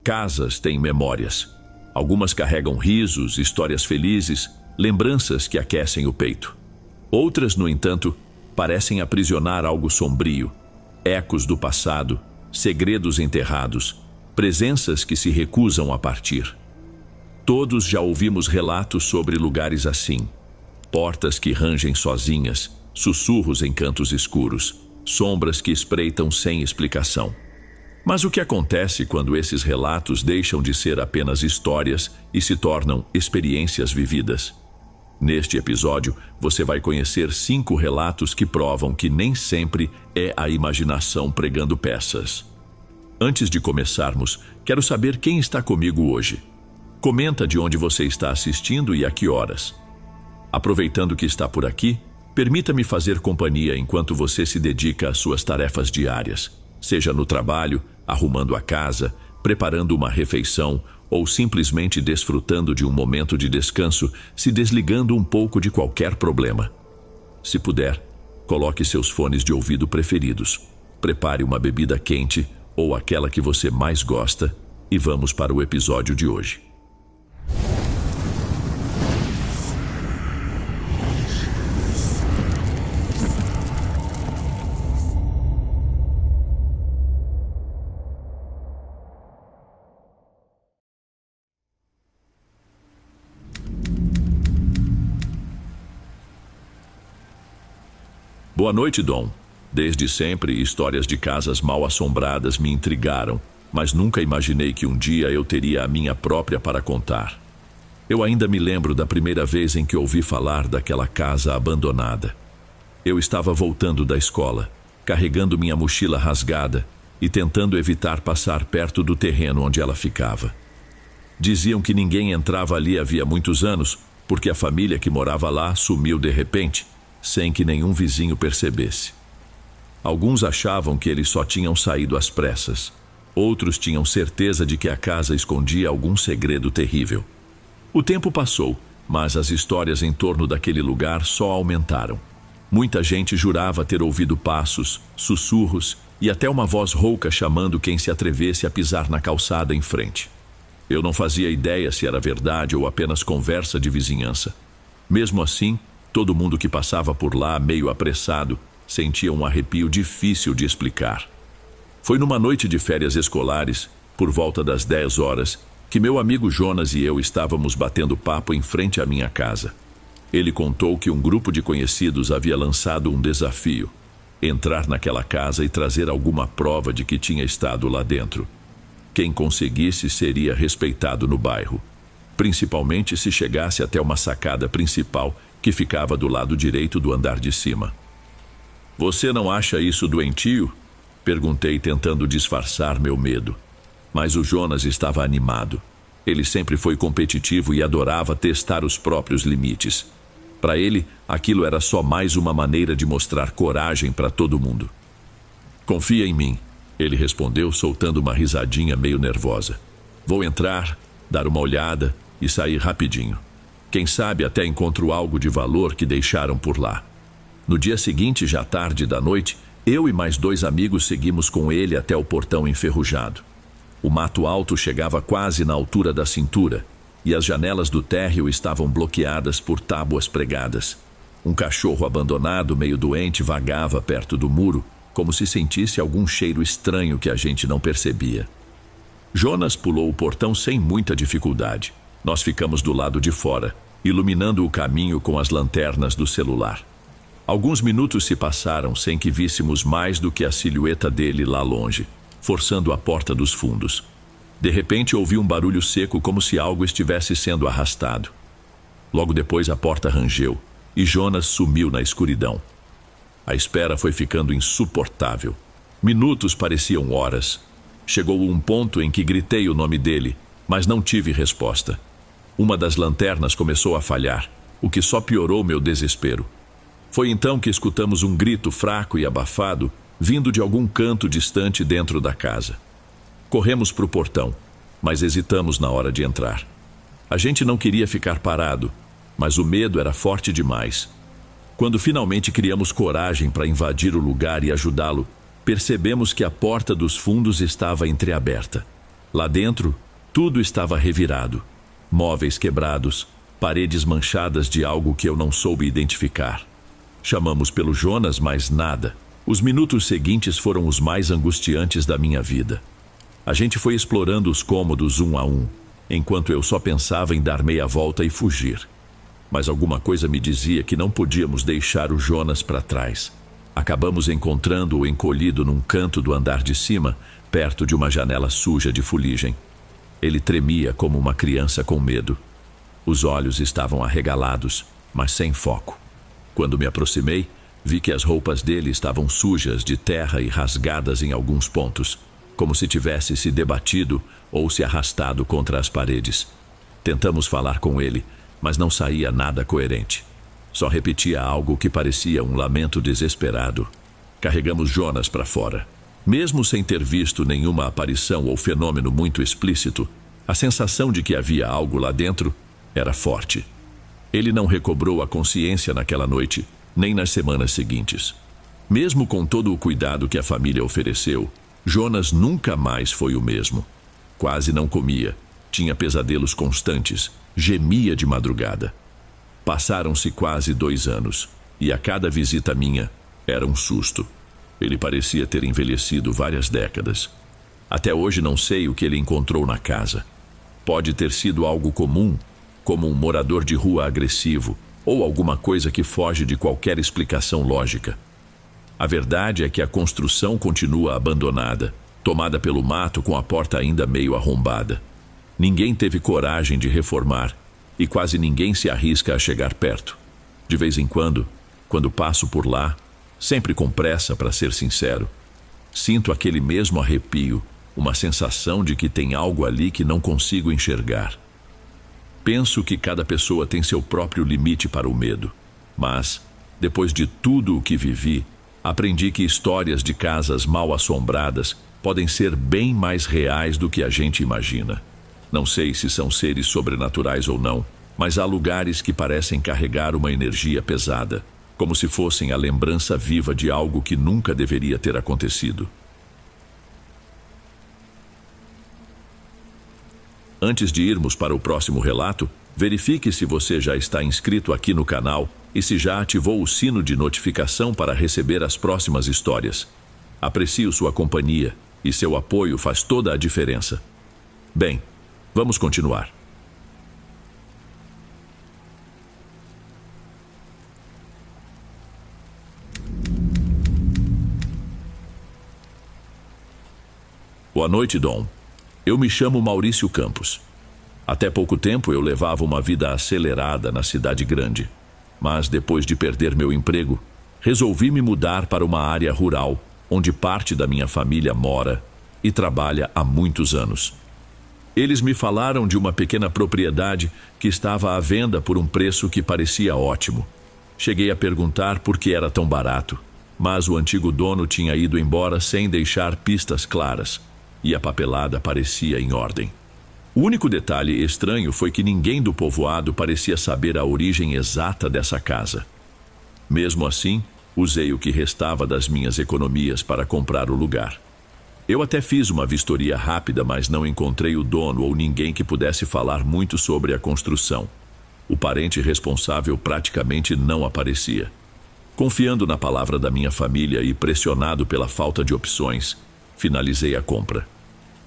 casas têm memórias. Algumas carregam risos, histórias felizes, lembranças que aquecem o peito. Outras, no entanto, parecem aprisionar algo sombrio, ecos do passado, segredos enterrados, presenças que se recusam a partir. Todos já ouvimos relatos sobre lugares assim. Portas que rangem sozinhas, sussurros em cantos escuros, sombras que espreitam sem explicação. Mas o que acontece quando esses relatos deixam de ser apenas histórias e se tornam experiências vividas? Neste episódio, você vai conhecer 5 relatos que provam que nem sempre é a imaginação pregando peças. Antes de começarmos, quero saber quem está comigo hoje. Comenta de onde você está assistindo e a que horas. Aproveitando que está por aqui, permita-me fazer companhia enquanto você se dedica às suas tarefas diárias, seja no trabalho, arrumando a casa, preparando uma refeição ou simplesmente desfrutando de um momento de descanso, se desligando um pouco de qualquer problema. Se puder, coloque seus fones de ouvido preferidos, prepare uma bebida quente ou aquela que você mais gosta e vamos para o episódio de hoje. Boa noite, Dom. Desde sempre, histórias de casas mal assombradas me intrigaram, mas nunca imaginei que um dia eu teria a minha própria para contar. Eu ainda me lembro da primeira vez em que ouvi falar daquela casa abandonada. Eu estava voltando da escola, carregando minha mochila rasgada e tentando evitar passar perto do terreno onde ela ficava. Diziam que ninguém entrava ali havia muitos anos, porque a família que morava lá sumiu de repente, sem que nenhum vizinho percebesse. Alguns achavam que eles só tinham saído às pressas. Outros tinham certeza de que a casa escondia algum segredo terrível. O tempo passou, mas as histórias em torno daquele lugar só aumentaram. Muita gente jurava ter ouvido passos, sussurros e até uma voz rouca chamando quem se atrevesse a pisar na calçada em frente. Eu não fazia ideia se era verdade ou apenas conversa de vizinhança. Mesmo assim, todo mundo que passava por lá, meio apressado, sentia um arrepio difícil de explicar. Foi numa noite de férias escolares, por volta das 10 horas, que meu amigo Jonas e eu estávamos batendo papo em frente à minha casa. Ele contou que um grupo de conhecidos havia lançado um desafio: entrar naquela casa e trazer alguma prova de que tinha estado lá dentro. Quem conseguisse seria respeitado no bairro, principalmente se chegasse até uma sacada principal que ficava do lado direito do andar de cima. Você não acha isso doentio? Perguntei, tentando disfarçar meu medo. Mas o Jonas estava animado. Ele sempre foi competitivo e adorava testar os próprios limites. Para ele, aquilo era só mais uma maneira de mostrar coragem para todo mundo. Confia em mim, ele respondeu, soltando uma risadinha meio nervosa. Vou entrar, dar uma olhada e sair rapidinho. Quem sabe até encontro algo de valor que deixaram por lá. No dia seguinte, já tarde da noite, eu e mais 2 amigos seguimos com ele até o portão enferrujado. O mato alto chegava quase na altura da cintura e as janelas do térreo estavam bloqueadas por tábuas pregadas. Um cachorro abandonado, meio doente, vagava perto do muro, como se sentisse algum cheiro estranho que a gente não percebia. Jonas pulou o portão sem muita dificuldade. Nós ficamos do lado de fora, iluminando o caminho com as lanternas do celular. Alguns minutos se passaram sem que víssemos mais do que a silhueta dele lá longe, forçando a porta dos fundos. De repente ouvi um barulho seco, como se algo estivesse sendo arrastado. Logo depois a porta rangeu e Jonas sumiu na escuridão. A espera foi ficando insuportável. Minutos pareciam horas. Chegou um ponto em que gritei o nome dele, mas não tive resposta. Uma das lanternas começou a falhar, o que só piorou meu desespero. Foi então que escutamos um grito fraco e abafado, vindo de algum canto distante dentro da casa. Corremos para o portão, mas hesitamos na hora de entrar. A gente não queria ficar parado, mas o medo era forte demais. Quando finalmente criamos coragem para invadir o lugar e ajudá-lo, percebemos que a porta dos fundos estava entreaberta. Lá dentro, tudo estava revirado. Móveis quebrados, paredes manchadas de algo que eu não soube identificar. Chamamos pelo Jonas, mas nada. Os minutos seguintes foram os mais angustiantes da minha vida. A gente foi explorando os cômodos um a um, enquanto eu só pensava em dar meia volta e fugir. Mas alguma coisa me dizia que não podíamos deixar o Jonas para trás. Acabamos encontrando-o encolhido num canto do andar de cima, perto de uma janela suja de fuligem. Ele tremia como uma criança com medo. Os olhos estavam arregalados, mas sem foco. Quando me aproximei, vi que as roupas dele estavam sujas de terra e rasgadas em alguns pontos, como se tivesse se debatido ou se arrastado contra as paredes. Tentamos falar com ele, mas não saía nada coerente. Só repetia algo que parecia um lamento desesperado. Carregamos Jonas para fora. Mesmo sem ter visto nenhuma aparição ou fenômeno muito explícito, a sensação de que havia algo lá dentro era forte. Ele não recobrou a consciência naquela noite, nem nas semanas seguintes. Mesmo com todo o cuidado que a família ofereceu, Jonas nunca mais foi o mesmo. Quase não comia, tinha pesadelos constantes, gemia de madrugada. Passaram-se quase 2 anos, e a cada visita minha era um susto. Ele parecia ter envelhecido várias décadas. Até hoje não sei o que ele encontrou na casa. Pode ter sido algo comum, como um morador de rua agressivo, ou alguma coisa que foge de qualquer explicação lógica. A verdade é que a construção continua abandonada, tomada pelo mato com a porta ainda meio arrombada. Ninguém teve coragem de reformar, e quase ninguém se arrisca a chegar perto. De vez em quando passo por lá, sempre com pressa para ser sincero, sinto aquele mesmo arrepio, uma sensação de que tem algo ali que não consigo enxergar. Penso que cada pessoa tem seu próprio limite para o medo, mas, depois de tudo o que vivi, aprendi que histórias de casas mal assombradas podem ser bem mais reais do que a gente imagina. Não sei se são seres sobrenaturais ou não, mas há lugares que parecem carregar uma energia pesada, como se fossem a lembrança viva de algo que nunca deveria ter acontecido. Antes de irmos para o próximo relato, verifique se você já está inscrito aqui no canal e se já ativou o sino de notificação para receber as próximas histórias. Aprecio sua companhia e seu apoio faz toda a diferença. Bem, vamos continuar. Boa noite, Dom. Eu me chamo Maurício Campos. Até pouco tempo eu levava uma vida acelerada na cidade grande. Mas depois de perder meu emprego, resolvi me mudar para uma área rural, onde parte da minha família mora e trabalha há muitos anos. Eles me falaram de uma pequena propriedade que estava à venda por um preço que parecia ótimo. Cheguei a perguntar por que era tão barato, mas o antigo dono tinha ido embora sem deixar pistas claras, e a papelada parecia em ordem. O único detalhe estranho foi que ninguém do povoado parecia saber a origem exata dessa casa. Mesmo assim, usei o que restava das minhas economias para comprar o lugar. Eu até fiz uma vistoria rápida, mas não encontrei o dono ou ninguém que pudesse falar muito sobre a construção. O parente responsável praticamente não aparecia. Confiando na palavra da minha família e pressionado pela falta de opções, finalizei a compra.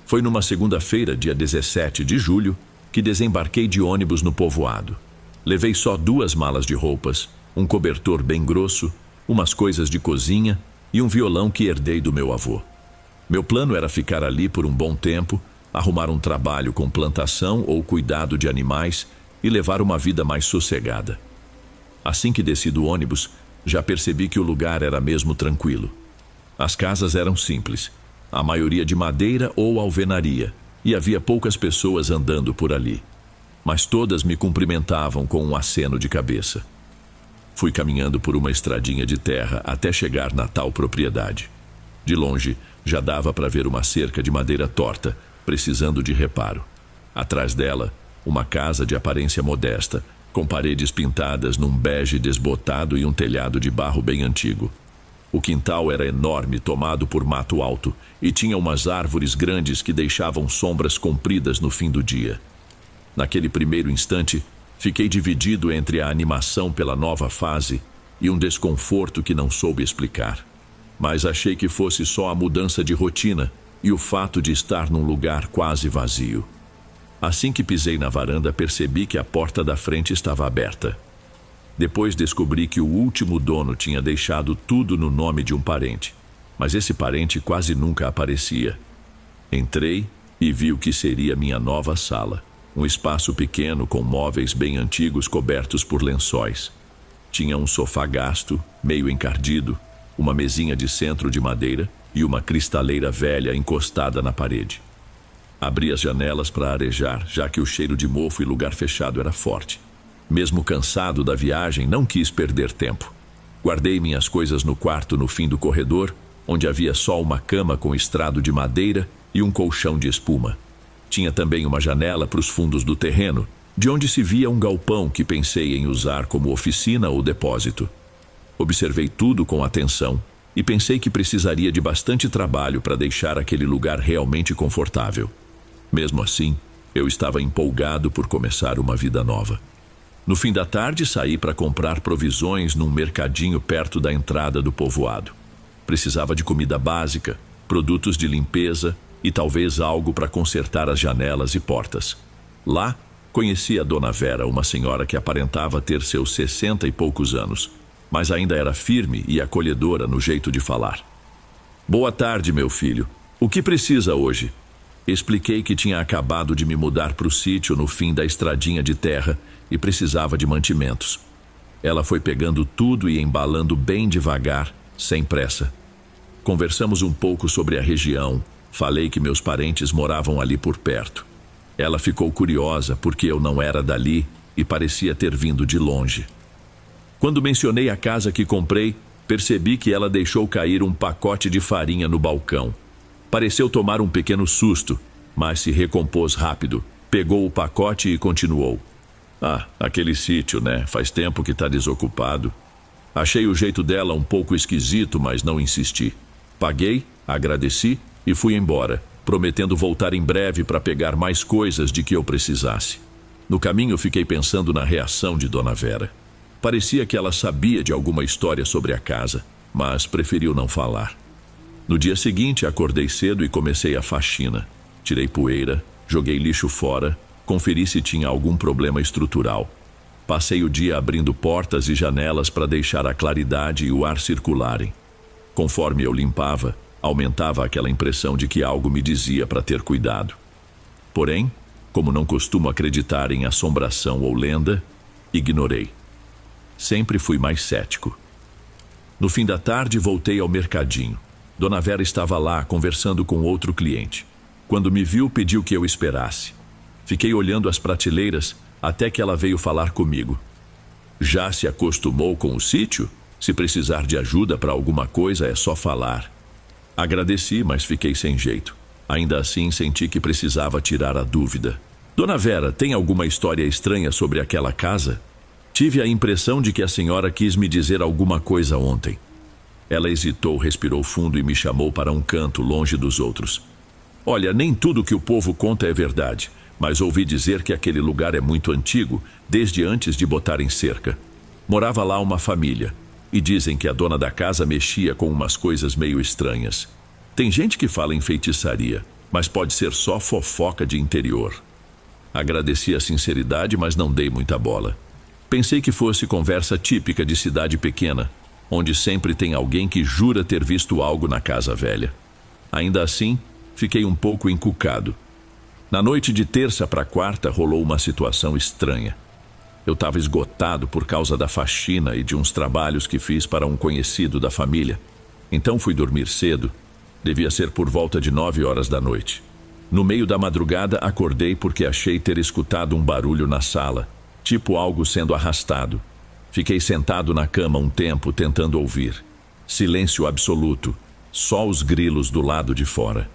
Foi numa segunda-feira, dia 17 de julho, que desembarquei de ônibus no povoado. Levei só 2 malas de roupas, um cobertor bem grosso, umas coisas de cozinha e um violão que herdei do meu avô. Meu plano era ficar ali por um bom tempo, arrumar um trabalho com plantação ou cuidado de animais e levar uma vida mais sossegada. Assim que desci do ônibus, já percebi que o lugar era mesmo tranquilo. As casas eram simples, a maioria de madeira ou alvenaria, e havia poucas pessoas andando por ali. Mas todas me cumprimentavam com um aceno de cabeça. Fui caminhando por uma estradinha de terra até chegar na tal propriedade. De longe, já dava para ver uma cerca de madeira torta, precisando de reparo. Atrás dela, uma casa de aparência modesta, com paredes pintadas num bege desbotado e um telhado de barro bem antigo. O quintal era enorme, tomado por mato alto, e tinha umas árvores grandes que deixavam sombras compridas no fim do dia. Naquele primeiro instante, fiquei dividido entre a animação pela nova fase e um desconforto que não soube explicar. Mas achei que fosse só a mudança de rotina e o fato de estar num lugar quase vazio. Assim que pisei na varanda, percebi que a porta da frente estava aberta. Depois descobri que o último dono tinha deixado tudo no nome de um parente, mas esse parente quase nunca aparecia. Entrei e vi o que seria minha nova sala. Um espaço pequeno com móveis bem antigos cobertos por lençóis. Tinha um sofá gasto, meio encardido, uma mesinha de centro de madeira e uma cristaleira velha encostada na parede. Abri as janelas para arejar, já que o cheiro de mofo e lugar fechado era forte. Mesmo cansado da viagem, não quis perder tempo. Guardei minhas coisas no quarto no fim do corredor, onde havia só uma cama com estrado de madeira e um colchão de espuma. Tinha também uma janela para os fundos do terreno, de onde se via um galpão que pensei em usar como oficina ou depósito. Observei tudo com atenção e pensei que precisaria de bastante trabalho para deixar aquele lugar realmente confortável. Mesmo assim, eu estava empolgado por começar uma vida nova. No fim da tarde, saí para comprar provisões num mercadinho perto da entrada do povoado. Precisava de comida básica, produtos de limpeza e talvez algo para consertar as janelas e portas. Lá, conheci a Dona Vera, uma senhora que aparentava ter seus 60 e poucos anos, mas ainda era firme e acolhedora no jeito de falar. "Boa tarde, meu filho. O que precisa hoje?" Expliquei que tinha acabado de me mudar para o sítio no fim da estradinha de terra e precisava de mantimentos. Ela foi pegando tudo e embalando bem devagar, sem pressa. Conversamos um pouco sobre a região. Falei que meus parentes moravam ali por perto. Ela ficou curiosa porque eu não era dali e parecia ter vindo de longe. Quando mencionei a casa que comprei, percebi que ela deixou cair um pacote de farinha no balcão. Pareceu tomar um pequeno susto, mas se recompôs rápido. Pegou o pacote e continuou. "Ah, aquele sítio, né? Faz tempo que está desocupado." Achei o jeito dela um pouco esquisito, mas não insisti. Paguei, agradeci e fui embora, prometendo voltar em breve para pegar mais coisas de que eu precisasse. No caminho, fiquei pensando na reação de Dona Vera. Parecia que ela sabia de alguma história sobre a casa, mas preferiu não falar. No dia seguinte, acordei cedo e comecei a faxina. Tirei poeira, joguei lixo fora, conferi se tinha algum problema estrutural. Passei o dia abrindo portas e janelas para deixar a claridade e o ar circularem. Conforme eu limpava, aumentava aquela impressão de que algo me dizia para ter cuidado. Porém, como não costumo acreditar em assombração ou lenda, ignorei. Sempre fui mais cético. No fim da tarde, voltei ao mercadinho. Dona Vera estava lá, conversando com outro cliente. Quando me viu, pediu que eu esperasse. Fiquei olhando as prateleiras até que ela veio falar comigo. "Já se acostumou com o sítio? Se precisar de ajuda para alguma coisa, é só falar." Agradeci, mas fiquei sem jeito. Ainda assim, senti que precisava tirar a dúvida. "Dona Vera, tem alguma história estranha sobre aquela casa? Tive a impressão de que a senhora quis me dizer alguma coisa ontem." Ela hesitou, respirou fundo e me chamou para um canto, longe dos outros. "Olha, nem tudo que o povo conta é verdade, mas ouvi dizer que aquele lugar é muito antigo, desde antes de botarem cerca. Morava lá uma família, e dizem que a dona da casa mexia com umas coisas meio estranhas. Tem gente que fala em feitiçaria, mas pode ser só fofoca de interior." Agradeci a sinceridade, mas não dei muita bola. Pensei que fosse conversa típica de cidade pequena, onde sempre tem alguém que jura ter visto algo na casa velha. Ainda assim, fiquei um pouco encucado. Na noite de terça para quarta, rolou uma situação estranha. Eu estava esgotado por causa da faxina e de uns trabalhos que fiz para um conhecido da família. Então fui dormir cedo. Devia ser por volta de 9 horas da noite. No meio da madrugada, acordei porque achei ter escutado um barulho na sala, tipo algo sendo arrastado. Fiquei sentado na cama um tempo tentando ouvir. Silêncio absoluto, só os grilos do lado de fora.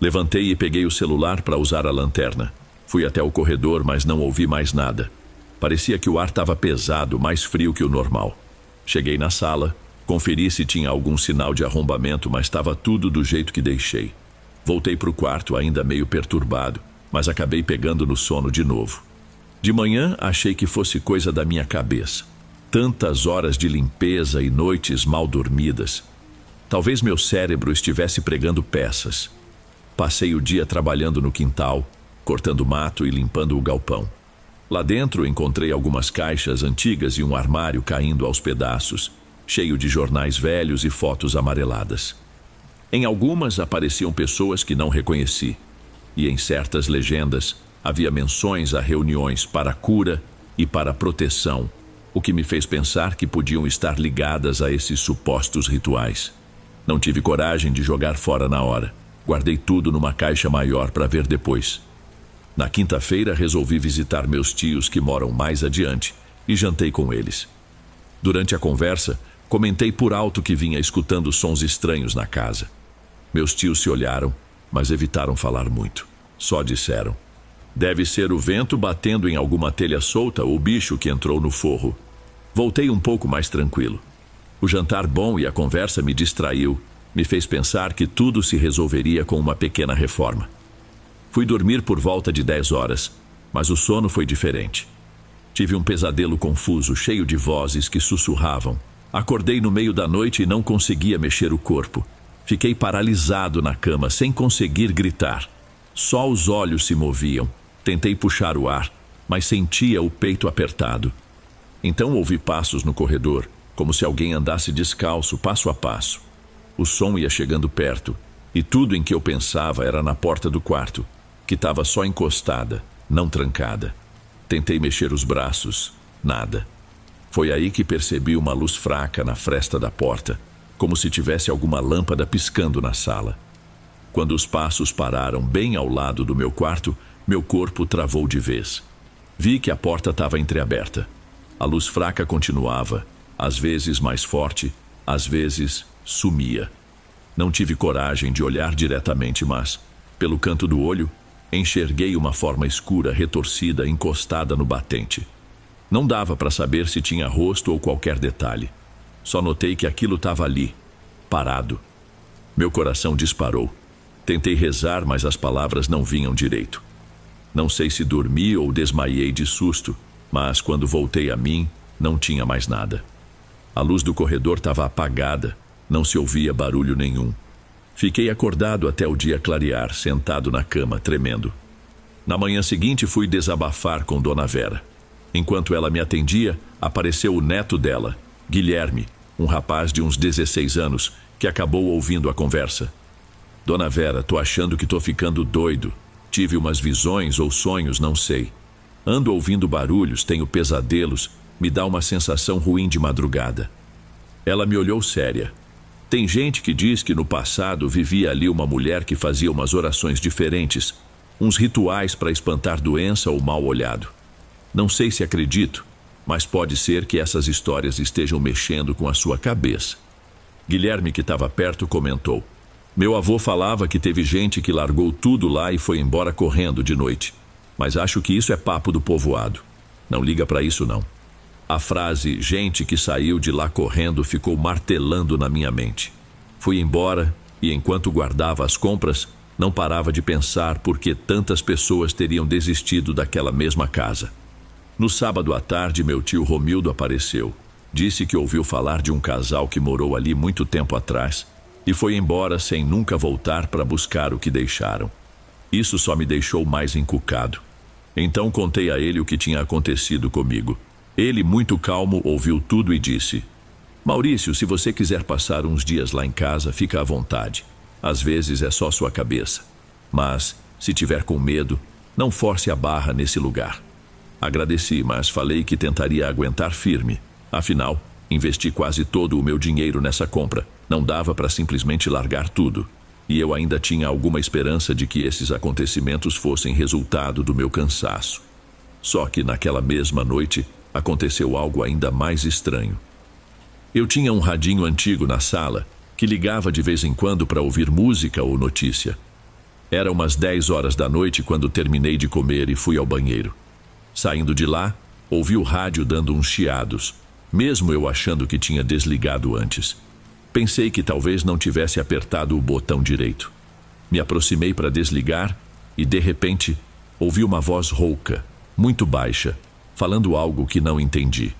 Levantei e peguei o celular para usar a lanterna. Fui até o corredor, mas não ouvi mais nada. Parecia que o ar estava pesado, mais frio que o normal. Cheguei na sala, Conferi se tinha algum sinal de arrombamento, mas estava tudo do jeito que deixei. Voltei para o quarto ainda meio perturbado, mas acabei pegando no sono de novo. De manhã, achei que fosse coisa da minha cabeça. Tantas horas de limpeza e noites mal dormidas. Talvez meu cérebro estivesse pregando peças. Passei o dia trabalhando no quintal, cortando mato e limpando o galpão. Lá dentro encontrei algumas caixas antigas e um armário caindo aos pedaços, cheio de jornais velhos e fotos amareladas. Em algumas apareciam pessoas que não reconheci, e em certas legendas havia menções a reuniões para cura e para proteção, o que me fez pensar que podiam estar ligadas a esses supostos rituais. Não tive coragem de jogar fora na hora. Guardei tudo numa caixa maior para ver depois. Na quinta-feira resolvi visitar meus tios que moram mais adiante e jantei com eles. Durante a conversa, comentei por alto que vinha escutando sons estranhos na casa. Meus tios se olharam, mas evitaram falar muito. Só disseram: deve ser o vento batendo em alguma telha solta ou o bicho que entrou no forro. Voltei um pouco mais tranquilo. O jantar bom e a conversa me distraiu, me fez pensar que tudo se resolveria com uma pequena reforma. Fui dormir por volta de 10 horas, mas o sono foi diferente. Tive um pesadelo confuso, cheio de vozes que sussurravam. Acordei no meio da noite e não conseguia mexer o corpo. Fiquei paralisado na cama, sem conseguir gritar. Só os olhos se moviam. Tentei puxar o ar, mas sentia o peito apertado. Então ouvi passos no corredor, como se alguém andasse descalço, passo a passo. O som ia chegando perto, e tudo em que eu pensava era na porta do quarto, que estava só encostada, não trancada. Tentei mexer os braços, nada. Foi aí que percebi uma luz fraca na fresta da porta, como se tivesse alguma lâmpada piscando na sala. Quando os passos pararam bem ao lado do meu quarto, meu corpo travou de vez. Vi que a porta estava entreaberta. A luz fraca continuava, às vezes mais forte, às vezes sumia. Não tive coragem de olhar diretamente, mas, pelo canto do olho, enxerguei uma forma escura retorcida encostada no batente. Não dava para saber se tinha rosto ou qualquer detalhe. Só notei que aquilo estava ali, parado. Meu coração disparou. Tentei rezar, mas as palavras não vinham direito. Não sei se dormi ou desmaiei de susto, mas quando voltei a mim, não tinha mais nada. A luz do corredor estava apagada, não se ouvia barulho nenhum. Fiquei acordado até o dia clarear, sentado na cama, tremendo. Na manhã seguinte fui desabafar com Dona Vera. Enquanto ela me atendia, apareceu o neto dela, Guilherme, um rapaz de uns 16 anos, que acabou ouvindo a conversa. Dona Vera, tô achando que tô ficando doido. Tive umas visões ou sonhos, não sei. Ando ouvindo barulhos, tenho pesadelos, me dá uma sensação ruim de madrugada. Ela me olhou séria. Tem gente que diz que no passado vivia ali uma mulher que fazia umas orações diferentes, uns rituais para espantar doença ou mal olhado. Não sei se acredito, mas pode ser que essas histórias estejam mexendo com a sua cabeça. Guilherme, que estava perto, comentou: meu avô falava que teve gente que largou tudo lá e foi embora correndo de noite. Mas acho que isso é papo do povoado. Não liga para isso, não. A frase "gente que saiu de lá correndo" ficou martelando na minha mente. Fui embora e, enquanto guardava as compras, não parava de pensar por que tantas pessoas teriam desistido daquela mesma casa. No sábado à tarde, meu tio Romildo apareceu. Disse que ouviu falar de um casal que morou ali muito tempo atrás e foi embora sem nunca voltar para buscar o que deixaram. Isso só me deixou mais encucado. Então contei a ele o que tinha acontecido comigo. Ele, muito calmo, ouviu tudo e disse: Maurício, se você quiser passar uns dias lá em casa, fica à vontade. Às vezes é só sua cabeça. Mas, se tiver com medo, não force a barra nesse lugar. Agradeci, mas falei que tentaria aguentar firme. Afinal, investi quase todo o meu dinheiro nessa compra. Não dava para simplesmente largar tudo. E eu ainda tinha alguma esperança de que esses acontecimentos fossem resultado do meu cansaço. Só que naquela mesma noite, aconteceu algo ainda mais estranho. Eu tinha um radinho antigo na sala, que ligava de vez em quando para ouvir música ou notícia. Era umas 10 horas da noite quando terminei de comer e fui ao banheiro. Saindo de lá, ouvi o rádio dando uns chiados. mesmo eu achando que tinha desligado antes. Pensei que talvez não tivesse apertado o botão direito. Me aproximei para desligar e, de repente, ouvi uma voz rouca, muito baixa, falando algo que não entendi.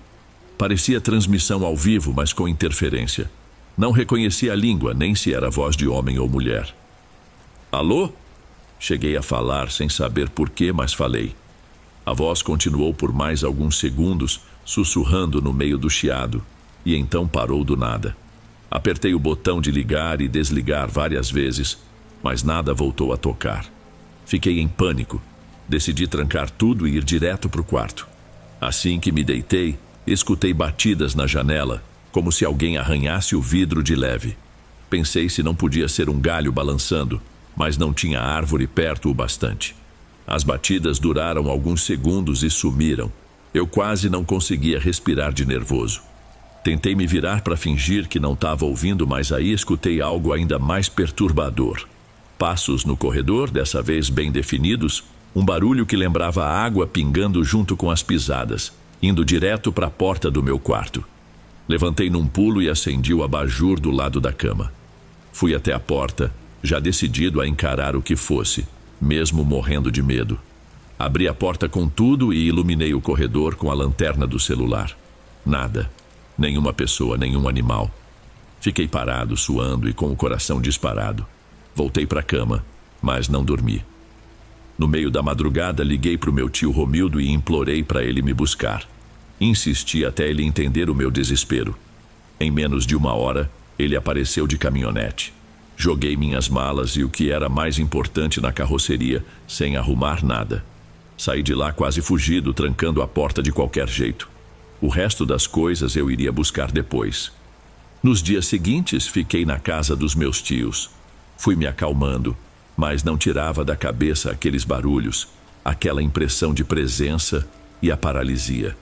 Parecia transmissão ao vivo, mas com interferência. Não reconheci a língua, nem se era voz de homem ou mulher. Alô? Cheguei a falar sem saber porquê, mas falei. A voz continuou por mais alguns segundos, sussurrando no meio do chiado, e então parou do nada. Apertei o botão de ligar e desligar várias vezes, mas nada voltou a tocar. Fiquei em pânico. Decidi trancar tudo e ir direto para o quarto. Assim que me deitei, escutei batidas na janela, como se alguém arranhasse o vidro de leve. Pensei se não podia ser um galho balançando, mas não tinha árvore perto o bastante. As batidas duraram alguns segundos e sumiram. Eu quase não conseguia respirar de nervoso. Tentei me virar para fingir que não estava ouvindo, mas aí escutei algo ainda mais perturbador. Passos no corredor, dessa vez bem definidos, um barulho que lembrava a água pingando junto com as pisadas, indo direto para a porta do meu quarto. Levantei num pulo e acendi o abajur do lado da cama. Fui até a porta, já decidido a encarar o que fosse, mesmo morrendo de medo. Abri a porta com tudo e iluminei o corredor com a lanterna do celular. Nada. Nenhuma pessoa, nenhum animal. Fiquei parado, suando e com o coração disparado. Voltei para a cama, mas não dormi. No meio da madrugada, liguei para o meu tio Romildo e implorei para ele me buscar. Insisti até ele entender o meu desespero. Em menos de 1 hora, ele apareceu de caminhonete. Joguei minhas malas e o que era mais importante na carroceria, sem arrumar nada. Saí de lá quase fugido, trancando a porta de qualquer jeito. O resto das coisas eu iria buscar depois. Nos dias seguintes, fiquei na casa dos meus tios. Fui me acalmando, mas não tirava da cabeça aqueles barulhos, aquela impressão de presença e a paralisia.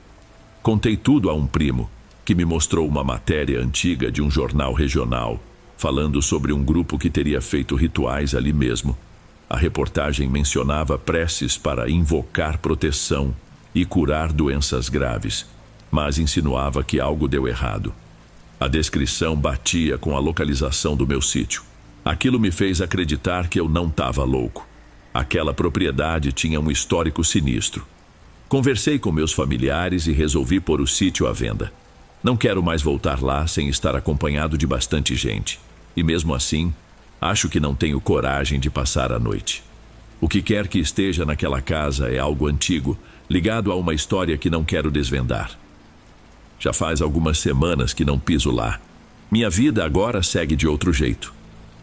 Contei tudo a um primo, que me mostrou uma matéria antiga de um jornal regional, falando sobre um grupo que teria feito rituais ali mesmo. A reportagem mencionava preces para invocar proteção e curar doenças graves, mas insinuava que algo deu errado. A descrição batia com a localização do meu sítio. Aquilo me fez acreditar que eu não estava louco. Aquela propriedade tinha um histórico sinistro. Conversei com meus familiares e resolvi pôr o sítio à venda. Não quero mais voltar lá sem estar acompanhado de bastante gente. E mesmo assim, acho que não tenho coragem de passar a noite. O que quer que esteja naquela casa é algo antigo, ligado a uma história que não quero desvendar. Já faz algumas semanas que não piso lá. Minha vida agora segue de outro jeito.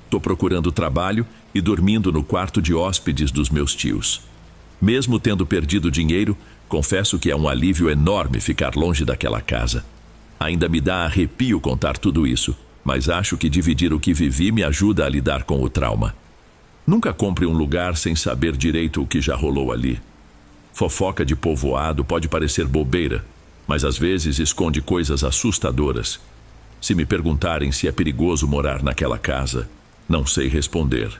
Estou procurando trabalho e dormindo no quarto de hóspedes dos meus tios. Mesmo tendo perdido dinheiro, confesso que é um alívio enorme ficar longe daquela casa. Ainda me dá arrepio contar tudo isso, mas acho que dividir o que vivi me ajuda a lidar com o trauma. Nunca compre um lugar sem saber direito o que já rolou ali. Fofoca de povoado pode parecer bobeira, mas às vezes esconde coisas assustadoras. Se me perguntarem se é perigoso morar naquela casa, não sei responder.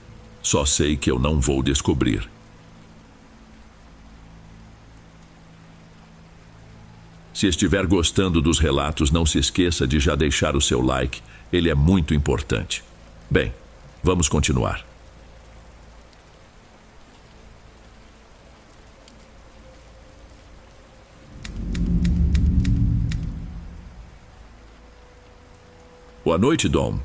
Só sei que eu não vou descobrir. Se estiver gostando dos relatos, não se esqueça de já deixar o seu like. Ele é muito importante. Bem, vamos continuar. Boa noite, Dom.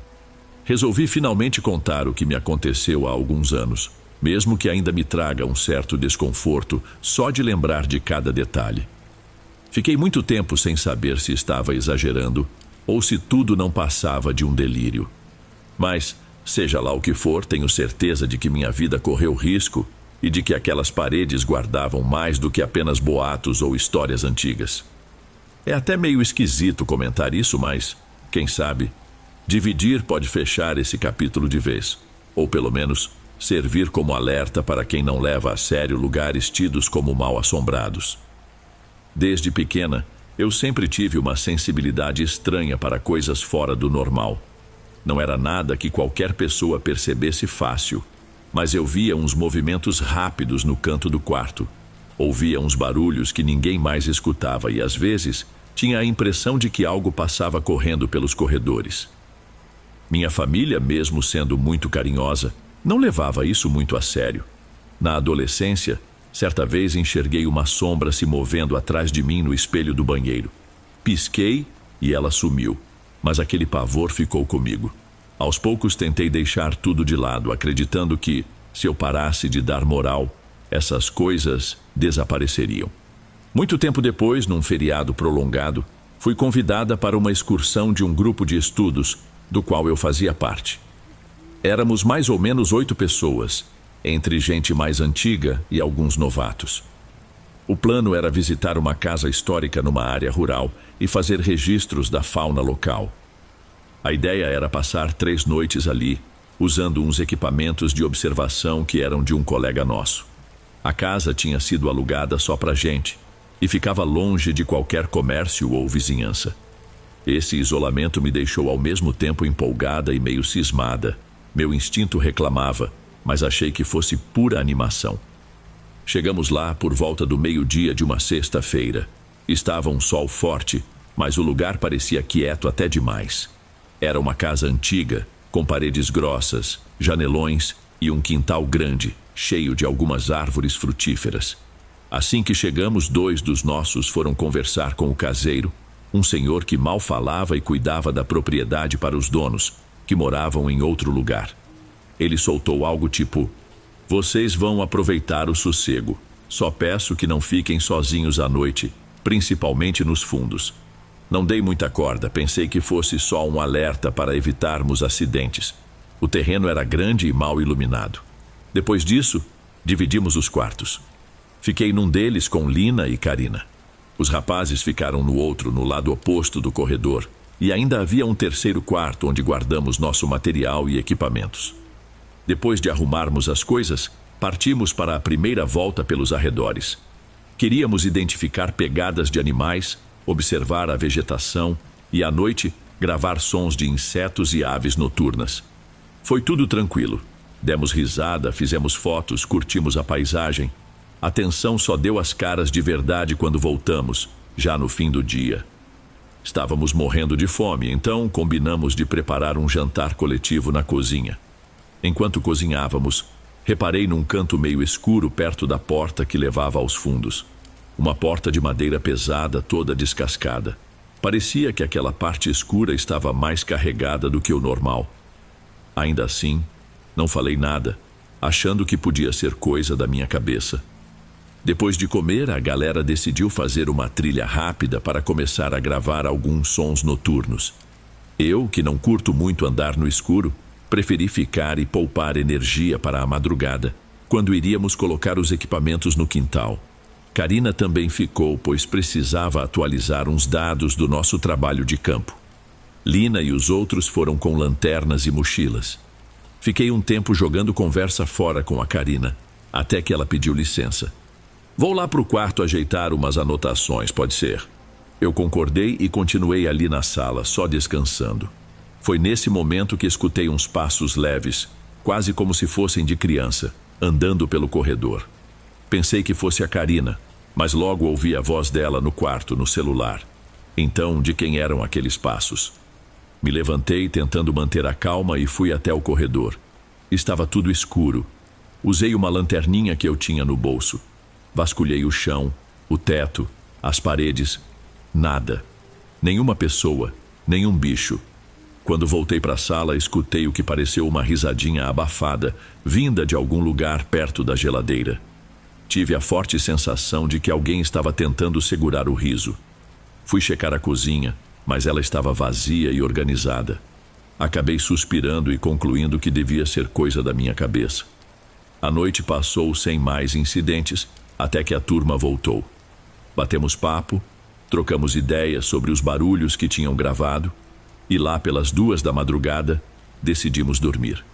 Resolvi finalmente contar o que me aconteceu há alguns anos, mesmo que ainda me traga um certo desconforto só de lembrar de cada detalhe. Fiquei muito tempo sem saber se estava exagerando ou se tudo não passava de um delírio. Mas, seja lá o que for, tenho certeza de que minha vida correu risco e de que aquelas paredes guardavam mais do que apenas boatos ou histórias antigas. É até meio esquisito comentar isso, mas, quem sabe, dividir pode fechar esse capítulo de vez, ou pelo menos servir como alerta para quem não leva a sério lugares tidos como mal-assombrados. Desde pequena, eu sempre tive uma sensibilidade estranha para coisas fora do normal. Não era nada que qualquer pessoa percebesse fácil, mas eu via uns movimentos rápidos no canto do quarto. Ouvia uns barulhos que ninguém mais escutava e, às vezes, Tinha a impressão de que algo passava correndo pelos corredores. Minha família, mesmo sendo muito carinhosa, não levava isso muito a sério. Na adolescência, certa vez enxerguei uma sombra se movendo atrás de mim no espelho do banheiro. Pisquei e ela sumiu, mas aquele pavor ficou comigo. Aos poucos tentei deixar tudo de lado, acreditando que, se eu parasse de dar moral, essas coisas desapareceriam. Muito tempo depois, num feriado prolongado, fui convidada para uma excursão de um grupo de estudos, do qual eu fazia parte. Éramos mais ou menos 8 pessoas, entre gente mais antiga e alguns novatos. O plano era visitar uma casa histórica numa área rural e fazer registros da fauna local. A ideia era passar 3 noites ali, usando uns equipamentos de observação que eram de um colega nosso. A casa tinha sido alugada só para gente e ficava longe de qualquer comércio ou vizinhança. Esse isolamento me deixou ao mesmo tempo empolgada e meio cismada. Meu instinto reclamava, mas achei que fosse pura animação. Chegamos lá por volta do meio-dia de uma sexta-feira. Estava um sol forte, mas o lugar parecia quieto até demais. Era uma casa antiga, com paredes grossas, janelões e um quintal grande, cheio de algumas árvores frutíferas. Assim que chegamos, 2 dos nossos foram conversar com o caseiro, um senhor que mal falava e cuidava da propriedade para os donos, que moravam em outro lugar. Ele soltou algo tipo: "Vocês vão aproveitar o sossego. Só peço que não fiquem sozinhos à noite, principalmente nos fundos." Não dei muita corda, pensei que fosse só um alerta para evitarmos acidentes. O terreno era grande e mal iluminado. Depois disso, dividimos os quartos. Fiquei num deles com Lina e Karina. Os rapazes ficaram no outro, no lado oposto do corredor, e ainda havia um terceiro quarto onde guardamos nosso material e equipamentos. Depois de arrumarmos as coisas, partimos para a primeira volta pelos arredores. Queríamos identificar pegadas de animais, observar a vegetação e, à noite, gravar sons de insetos e aves noturnas. Foi tudo tranquilo. Demos risada, fizemos fotos, curtimos a paisagem. A tensão só deu as caras de verdade quando voltamos, já no fim do dia. Estávamos morrendo de fome, então combinamos de preparar um jantar coletivo na cozinha. Enquanto cozinhávamos, reparei num canto meio escuro perto da porta que levava aos fundos. Uma porta de madeira pesada, toda descascada. Parecia que aquela parte escura estava mais carregada do que o normal. Ainda assim, não falei nada, achando que podia ser coisa da minha cabeça. Depois de comer, a galera decidiu fazer uma trilha rápida para começar a gravar alguns sons noturnos. Eu, que não curto muito andar no escuro, preferi ficar e poupar energia para a madrugada, quando iríamos colocar os equipamentos no quintal. Karina também ficou, pois precisava atualizar uns dados do nosso trabalho de campo. Lina e os outros foram com lanternas e mochilas. Fiquei um tempo jogando conversa fora com a Karina, até que ela pediu licença. "Vou lá para o quarto ajeitar umas anotações, pode ser?" Eu concordei e continuei ali na sala, só descansando. Foi nesse momento que escutei uns passos leves, quase como se fossem de criança, andando pelo corredor. Pensei que fosse a Karina, mas logo ouvi a voz dela no quarto, no celular. Então, de quem eram aqueles passos? Me levantei tentando manter a calma e fui até o corredor. Estava tudo escuro. Usei uma lanterninha que eu tinha no bolso. Vasculhei o chão, o teto, as paredes. Nada. Nenhuma pessoa, nenhum bicho. Quando voltei para a sala, escutei o que pareceu uma risadinha abafada, vinda de algum lugar perto da geladeira. Tive a forte sensação de que alguém estava tentando segurar o riso. Fui checar a cozinha, mas ela estava vazia e organizada. Acabei suspirando e concluindo que devia ser coisa da minha cabeça. A noite passou sem mais incidentes, até que a turma voltou. Batemos papo, trocamos ideias sobre os barulhos que tinham gravado, e lá pelas 2 da madrugada, decidimos dormir.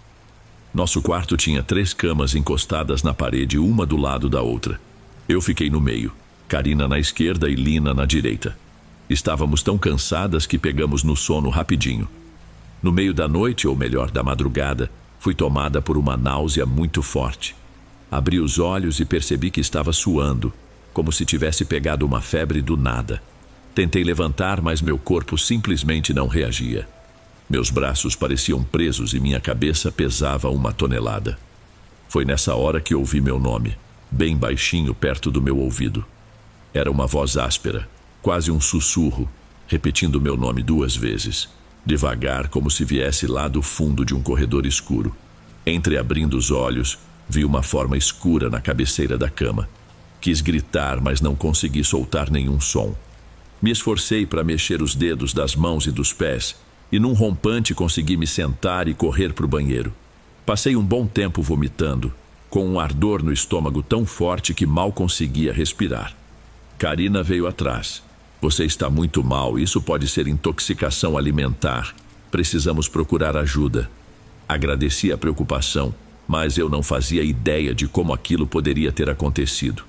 Nosso quarto tinha 3 camas encostadas na parede, uma do lado da outra. Eu fiquei no meio, Karina na esquerda e Lina na direita. Estávamos tão cansadas que pegamos no sono rapidinho. No meio da noite, ou melhor, da madrugada, fui tomada por uma náusea muito forte. Abri os olhos e percebi que estava suando, como se tivesse pegado uma febre do nada. Tentei levantar, mas meu corpo simplesmente não reagia. Meus braços pareciam presos e minha cabeça pesava 1 tonelada. Foi nessa hora que ouvi meu nome, bem baixinho perto do meu ouvido. Era uma voz áspera, quase um sussurro, repetindo meu nome 2 vezes, devagar, como se viesse lá do fundo de um corredor escuro. Entreabrindo os olhos, vi uma forma escura na cabeceira da cama. Quis gritar, mas não consegui soltar nenhum som. Me esforcei para mexer os dedos das mãos e dos pés, e num rompante consegui me sentar e correr para o banheiro. Passei um bom tempo vomitando, com um ardor no estômago tão forte que mal conseguia respirar. Karina veio atrás. Você está muito mal, isso pode ser intoxicação alimentar. Precisamos procurar ajuda. Agradeci a preocupação, mas eu não fazia ideia de como aquilo poderia ter acontecido.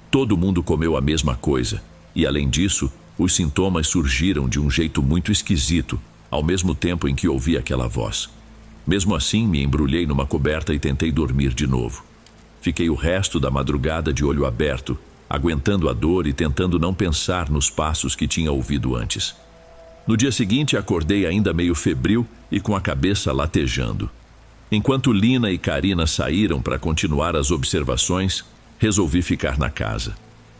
Todo mundo comeu a mesma coisa, e além disso, os sintomas surgiram de um jeito muito esquisito, ao mesmo tempo em que ouvi aquela voz. Mesmo assim, me embrulhei numa coberta e tentei dormir de novo. Fiquei o resto da madrugada de olho aberto, aguentando a dor e tentando não pensar nos passos que tinha ouvido antes. No dia seguinte, acordei ainda meio febril e com a cabeça latejando. Enquanto Lina e Karina saíram para continuar as observações, resolvi ficar na casa.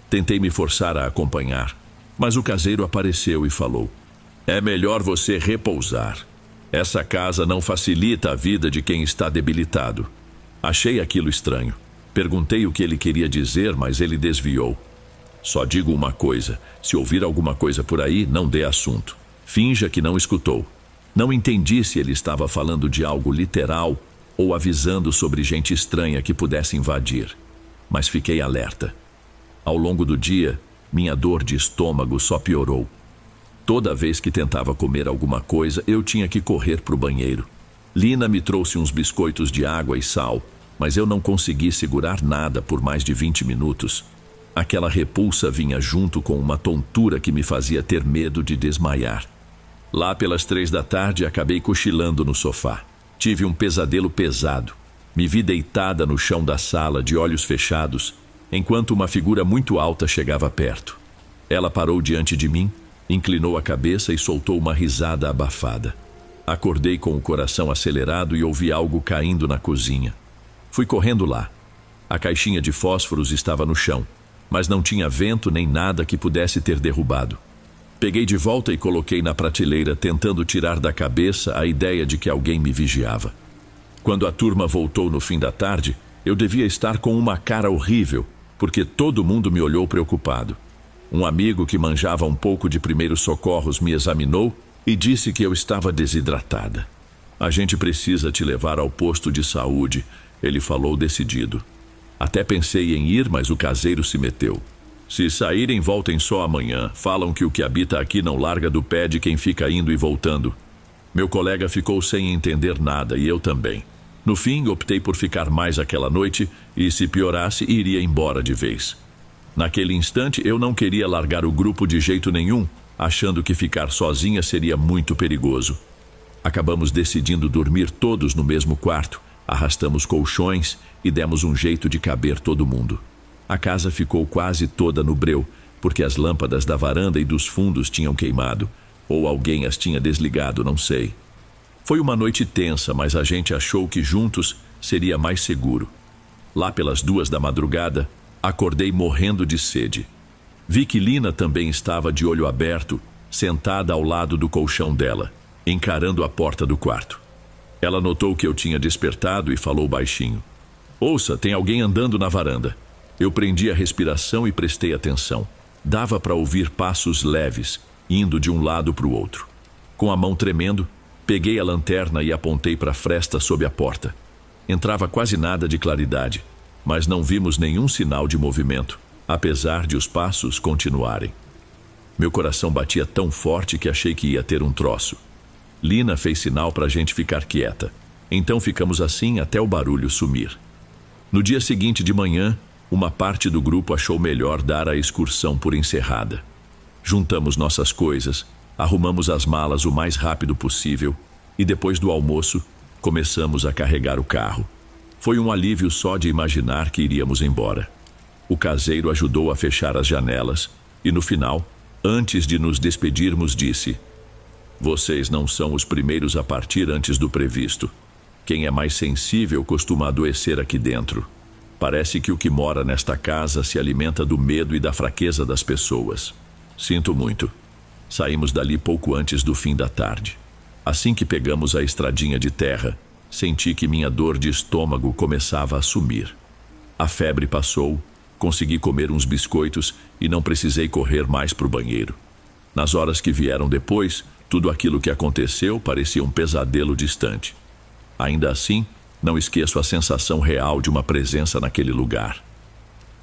Tentei me forçar a acompanhar, mas o caseiro apareceu e falou: "É melhor você repousar. Essa casa não facilita a vida de quem está debilitado." Achei aquilo estranho. Perguntei o que ele queria dizer, mas ele desviou. "Só digo uma coisa, se ouvir alguma coisa por aí, não dê assunto. Finja que não escutou." Não entendi se ele estava falando de algo literal ou avisando sobre gente estranha que pudesse invadir, mas fiquei alerta. Ao longo do dia, minha dor de estômago só piorou. Toda vez que tentava comer alguma coisa, eu tinha que correr para o banheiro. Lina me trouxe uns biscoitos de água e sal, mas eu não consegui segurar nada por mais de 20 minutos. Aquela repulsa vinha junto com uma tontura que me fazia ter medo de desmaiar. Lá pelas 3 da tarde, acabei cochilando no sofá. Tive um pesadelo pesado. Me vi deitada no chão da sala, de olhos fechados, enquanto uma figura muito alta chegava perto. Ela parou diante de mim, inclinou a cabeça e soltou uma risada abafada. Acordei com o coração acelerado e ouvi algo caindo na cozinha. Fui correndo lá. A caixinha de fósforos estava no chão, mas não tinha vento nem nada que pudesse ter derrubado. Peguei de volta e coloquei na prateleira, tentando tirar da cabeça a ideia de que alguém me vigiava. Quando a turma voltou no fim da tarde, eu devia estar com uma cara horrível, porque todo mundo me olhou preocupado. Um amigo que manjava um pouco de primeiros socorros me examinou e disse que eu estava desidratada. "A gente precisa te levar ao posto de saúde", ele falou decidido. Até pensei em ir, mas o caseiro se meteu. "Se saírem, voltem só amanhã. Falam que o que habita aqui não larga do pé de quem fica indo e voltando." Meu colega ficou sem entender nada e eu também. No fim, optei por ficar mais aquela noite e, se piorasse, iria embora de vez. Naquele instante, eu não queria largar o grupo de jeito nenhum, achando que ficar sozinha seria muito perigoso. Acabamos decidindo dormir todos no mesmo quarto, arrastamos colchões e demos um jeito de caber todo mundo. A casa ficou quase toda no breu, porque as lâmpadas da varanda e dos fundos tinham queimado, ou alguém as tinha desligado, não sei. Foi uma noite tensa, mas a gente achou que juntos seria mais seguro. Lá pelas 2 da madrugada, acordei morrendo de sede. Vi que Lina também estava de olho aberto, sentada ao lado do colchão dela, encarando a porta do quarto. Ela notou que eu tinha despertado e falou baixinho: "Ouça, tem alguém andando na varanda." Eu prendi a respiração e prestei atenção. Dava para ouvir passos leves, indo de um lado para o outro. Com a mão tremendo, peguei a lanterna e apontei para a fresta sob a porta. Entrava quase nada de claridade, mas não vimos nenhum sinal de movimento, apesar de os passos continuarem. Meu coração batia tão forte que achei que ia ter um troço. Lina fez sinal para a gente ficar quieta, então ficamos assim até o barulho sumir. No dia seguinte de manhã, uma parte do grupo achou melhor dar a excursão por encerrada. Juntamos nossas coisas, arrumamos as malas o mais rápido possível e depois do almoço, começamos a carregar o carro. Foi um alívio só de imaginar que iríamos embora. O caseiro ajudou a fechar as janelas e, no final, Antes de nos despedirmos, disse: "Vocês não são os primeiros a partir antes do previsto. Quem é mais sensível costuma adoecer aqui dentro. Parece que o que mora nesta casa se alimenta do medo e da fraqueza das pessoas. Sinto muito." Saímos dali pouco antes do fim da tarde. Assim que pegamos a estradinha de terra, senti que minha dor de estômago começava a sumir. A febre passou, consegui comer uns biscoitos e não precisei correr mais para o banheiro. Nas horas que vieram depois, tudo aquilo que aconteceu parecia um pesadelo distante. Ainda assim, não esqueço a sensação real de uma presença naquele lugar.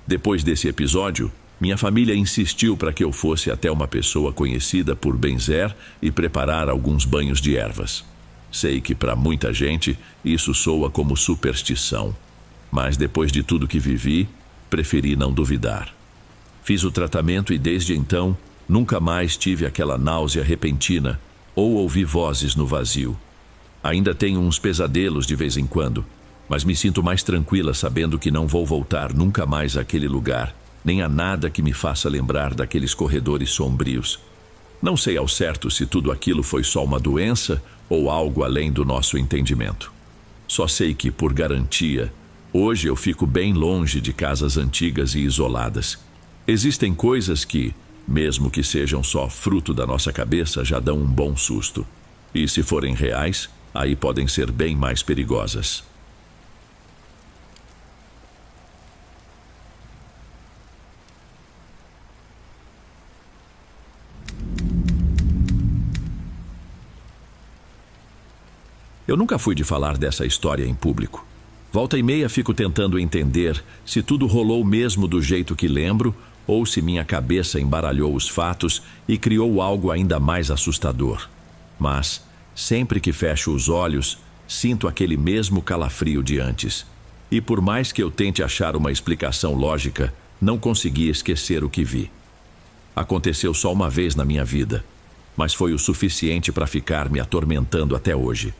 Depois desse episódio, minha família insistiu para que eu fosse até uma pessoa conhecida por benzer e preparar alguns banhos de ervas. Sei que para muita gente isso soa como superstição, mas depois de tudo que vivi, preferi não duvidar. Fiz o tratamento e desde então nunca mais tive aquela náusea repentina ou ouvi vozes no vazio. Ainda tenho uns pesadelos de vez em quando, mas me sinto mais tranquila sabendo que não vou voltar nunca mais àquele lugar, nem a nada que me faça lembrar daqueles corredores sombrios. Não sei ao certo se tudo aquilo foi só uma doença ou algo além do nosso entendimento. Só sei que, por garantia, hoje eu fico bem longe de casas antigas e isoladas. Existem coisas que, mesmo que sejam só fruto da nossa cabeça, já dão um bom susto. E se forem reais, aí podem ser bem mais perigosas. Eu nunca fui de falar dessa história em público. Volta e meia fico tentando entender se tudo rolou mesmo do jeito que lembro ou se minha cabeça embaralhou os fatos e criou algo ainda mais assustador. Mas, sempre que fecho os olhos, sinto aquele mesmo calafrio de antes. E por mais que eu tente achar uma explicação lógica, não consegui esquecer o que vi. Aconteceu só uma vez na minha vida, mas foi o suficiente para ficar me atormentando até hoje.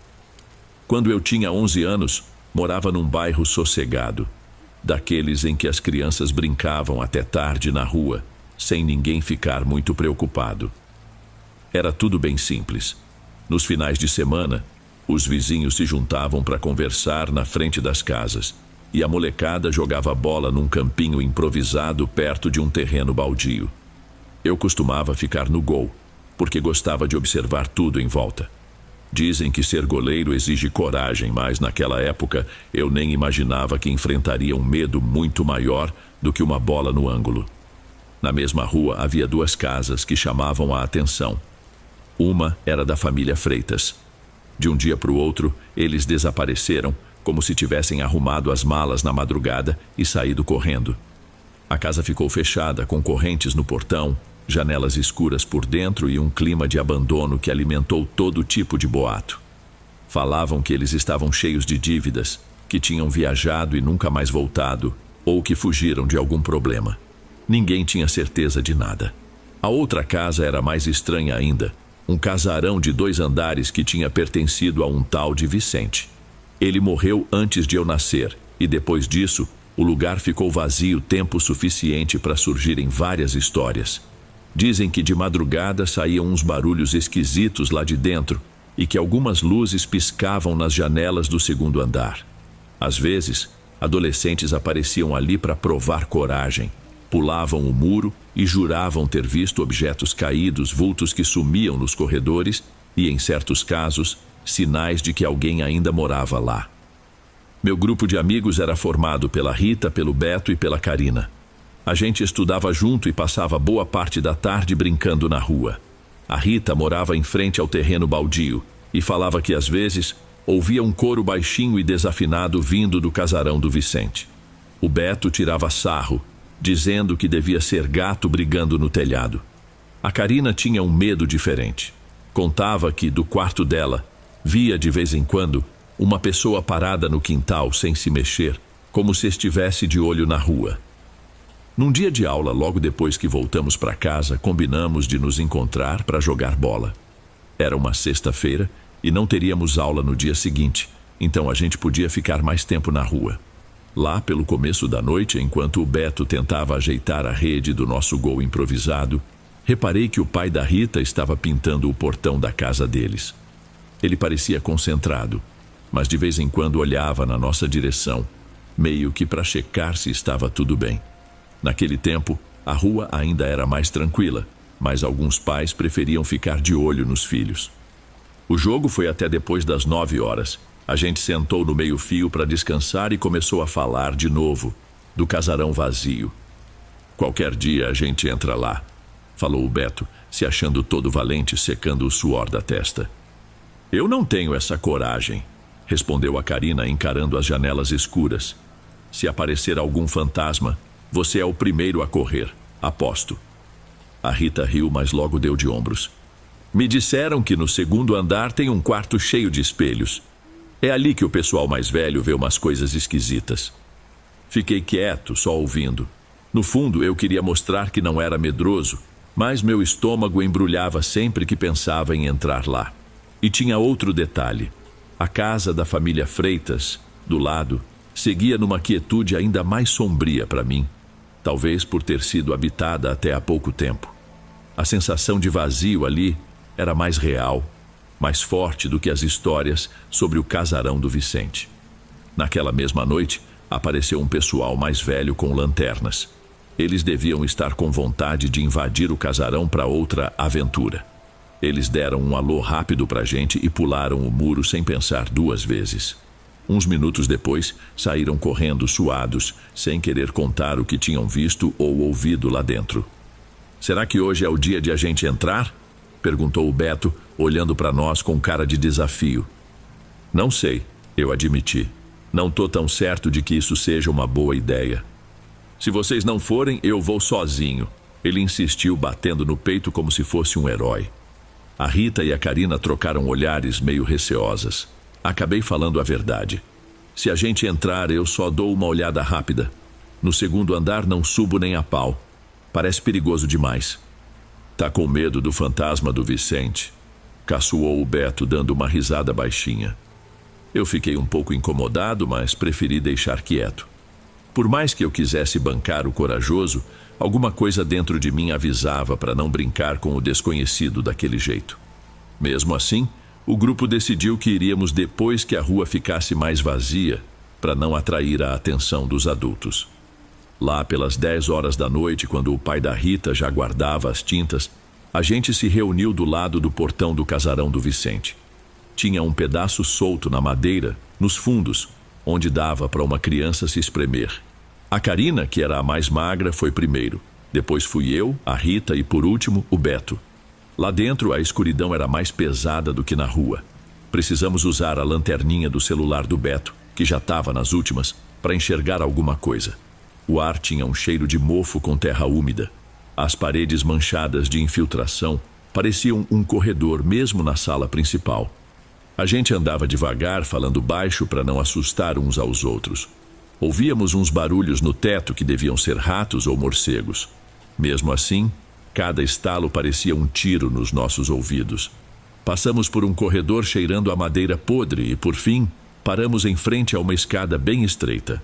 Quando eu tinha 11 anos, morava num bairro sossegado, daqueles em que as crianças brincavam até tarde na rua, sem ninguém ficar muito preocupado. Era tudo bem simples. Nos finais de semana, os vizinhos se juntavam para conversar na frente das casas, e a molecada jogava bola num campinho improvisado perto de um terreno baldio. Eu costumava ficar no gol, porque gostava de observar tudo em volta. Dizem que ser goleiro exige coragem, mas naquela época eu nem imaginava que enfrentaria um medo muito maior do que uma bola no ângulo. Na mesma rua havia duas casas que chamavam a atenção. Uma era da família Freitas. De um dia para o outro, eles desapareceram, como se tivessem arrumado as malas na madrugada e saído correndo. A casa ficou fechada, com correntes no portão, janelas escuras por dentro e um clima de abandono que alimentou todo tipo de boato. Falavam que eles estavam cheios de dívidas, que tinham viajado e nunca mais voltado, ou que fugiram de algum problema. Ninguém tinha certeza de nada. A outra casa era mais estranha ainda, um casarão de 2 andares que tinha pertencido a um tal de Vicente. Ele morreu antes de eu nascer, e depois disso, o lugar ficou vazio tempo suficiente para surgirem várias histórias. Dizem que de madrugada saíam uns barulhos esquisitos lá de dentro e que algumas luzes piscavam nas janelas do 2º andar. Às vezes, adolescentes apareciam ali para provar coragem, pulavam o muro e juravam ter visto objetos caídos, vultos que sumiam nos corredores e, em certos casos, sinais de que alguém ainda morava lá. Meu grupo de amigos era formado pela Rita, pelo Beto e pela Karina. A gente estudava junto e passava boa parte da tarde brincando na rua. A Rita morava em frente ao terreno baldio e falava que às vezes ouvia um coro baixinho e desafinado vindo do casarão do Vicente. O Beto tirava sarro, dizendo que devia ser gato brigando no telhado. A Karina tinha um medo diferente. Contava que, do quarto dela, via de vez em quando uma pessoa parada no quintal sem se mexer, como se estivesse de olho na rua. Num dia de aula, logo depois que voltamos para casa, combinamos de nos encontrar para jogar bola. Era uma sexta-feira e não teríamos aula no dia seguinte, então a gente podia ficar mais tempo na rua. Lá, pelo começo da noite, enquanto o Beto tentava ajeitar a rede do nosso gol improvisado, Reparei que o pai da Rita estava pintando o portão da casa deles. Ele parecia concentrado, mas de vez em quando olhava na nossa direção, meio que para checar se estava tudo bem. Naquele tempo, a rua ainda era mais tranquila, mas alguns pais preferiam ficar de olho nos filhos. O jogo foi até depois das 9 horas. A gente sentou no meio-fio para descansar e começou a falar de novo do casarão vazio. Qualquer dia a gente entra lá, falou o Beto, se achando todo valente, secando o suor da testa. Eu não tenho essa coragem, respondeu a Karina, encarando as janelas escuras. Se aparecer algum fantasma, você é o primeiro a correr, aposto. A Rita riu, mas logo deu de ombros. Me disseram que no segundo andar tem um quarto cheio de espelhos. É ali que o pessoal mais velho vê umas coisas esquisitas. Fiquei quieto, só ouvindo. No fundo, eu queria mostrar que não era medroso, mas meu estômago embrulhava sempre que pensava em entrar lá. E tinha outro detalhe. A casa da família Freitas, do lado, seguia numa quietude ainda mais sombria para mim, talvez por ter sido habitada até há pouco tempo. A sensação de vazio ali era mais real, mais forte do que as histórias sobre o casarão do Vicente. Naquela mesma noite, apareceu um pessoal mais velho com lanternas. Eles deviam estar com vontade de invadir o casarão para outra aventura. Eles deram um alô rápido para a gente e pularam o muro sem pensar 2 vezes. Uns minutos depois, saíram correndo suados, sem querer contar o que tinham visto ou ouvido lá dentro. Será que hoje é o dia de a gente entrar? Perguntou o Beto, olhando para nós com cara de desafio. Não sei, eu admiti. Não tô tão certo de que isso seja uma boa ideia. Se vocês não forem, eu vou sozinho. Ele insistiu, batendo no peito como se fosse um herói. A Rita e a Karina trocaram olhares meio receosas. Acabei falando a verdade. Se a gente entrar, eu só dou uma olhada rápida. No segundo andar não subo nem a pau. Parece perigoso demais. Tá com medo do fantasma do Vicente? Caçoou o Beto, dando uma risada baixinha. Eu fiquei um pouco incomodado, mas preferi deixar quieto. Por mais que eu quisesse bancar o corajoso, alguma coisa dentro de mim avisava para não brincar com o desconhecido daquele jeito. Mesmo assim, o grupo decidiu que iríamos depois que a rua ficasse mais vazia, para não atrair a atenção dos adultos. Lá pelas 10 horas da noite, quando o pai da Rita já guardava as tintas, a gente se reuniu do lado do portão do casarão do Vicente. Tinha um pedaço solto na madeira, nos fundos, onde dava para uma criança se espremer. A Karina, que era a mais magra, foi primeiro. Depois fui eu, a Rita e, por último, o Beto. Lá dentro, a escuridão era mais pesada do que na rua. Precisamos usar a lanterninha do celular do Beto, que já estava nas últimas, para enxergar alguma coisa. O ar tinha um cheiro de mofo com terra úmida. As paredes manchadas de infiltração pareciam um corredor, mesmo na sala principal. A gente andava devagar, falando baixo para não assustar uns aos outros. Ouvíamos uns barulhos no teto que deviam ser ratos ou morcegos. Mesmo assim, cada estalo parecia um tiro nos nossos ouvidos. Passamos por um corredor cheirando a madeira podre e, por fim, paramos em frente a uma escada bem estreita.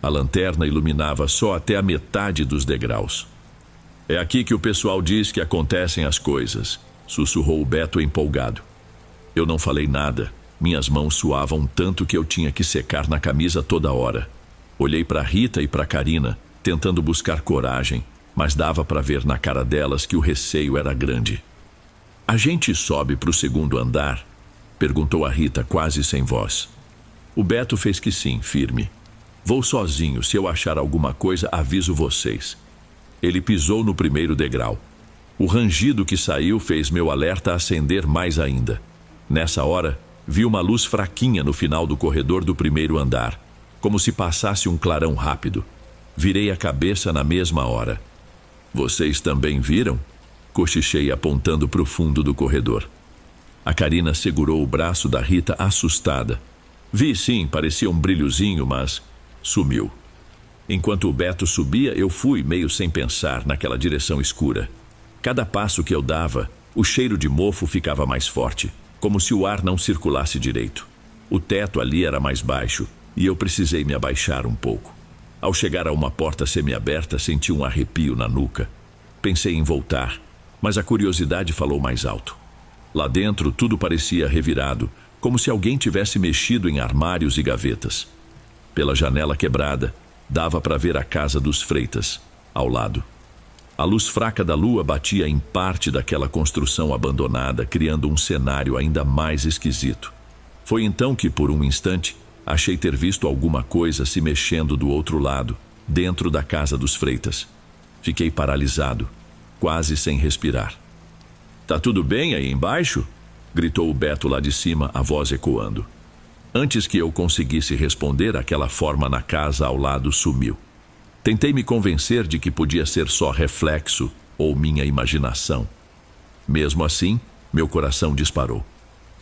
A lanterna iluminava só até a metade dos degraus. É aqui que o pessoal diz que acontecem as coisas, sussurrou o Beto empolgado. Eu não falei nada. Minhas mãos suavam tanto que eu tinha que secar na camisa toda hora. Olhei para Rita e para Karina, tentando buscar coragem, mas dava para ver na cara delas que o receio era grande. A gente sobe para o segundo andar? Perguntou a Rita quase sem voz. O Beto fez que sim, firme. Vou sozinho, se eu achar alguma coisa, aviso vocês. Ele pisou no primeiro degrau. O rangido que saiu fez meu alerta acender mais ainda. Nessa hora, vi uma luz fraquinha no final do corredor do primeiro andar, como se passasse um clarão rápido. Virei a cabeça na mesma hora. Vocês também viram? Cochichei apontando para o fundo do corredor. A Karina segurou o braço da Rita assustada. Vi sim, parecia um brilhozinho, mas sumiu. Enquanto o Beto subia, eu fui, meio sem pensar, naquela direção escura. Cada passo que eu dava, o cheiro de mofo ficava mais forte, como se o ar não circulasse direito. O teto ali era mais baixo, e eu precisei me abaixar um pouco. Ao chegar a uma porta semiaberta, senti um arrepio na nuca. Pensei em voltar, mas a curiosidade falou mais alto. Lá dentro tudo parecia revirado, como se alguém tivesse mexido em armários e gavetas. Pela janela quebrada, dava para ver a casa dos Freitas, ao lado. A luz fraca da lua batia em parte daquela construção abandonada, criando um cenário ainda mais esquisito. Foi então que, por um instante, achei ter visto alguma coisa se mexendo do outro lado, dentro da casa dos Freitas. Fiquei paralisado, quase sem respirar. "Tá tudo bem aí embaixo?" gritou o Beto lá de cima, a voz ecoando. Antes que eu conseguisse responder, aquela forma na casa ao lado sumiu. Tentei me convencer de que podia ser só reflexo ou minha imaginação. Mesmo assim, meu coração disparou.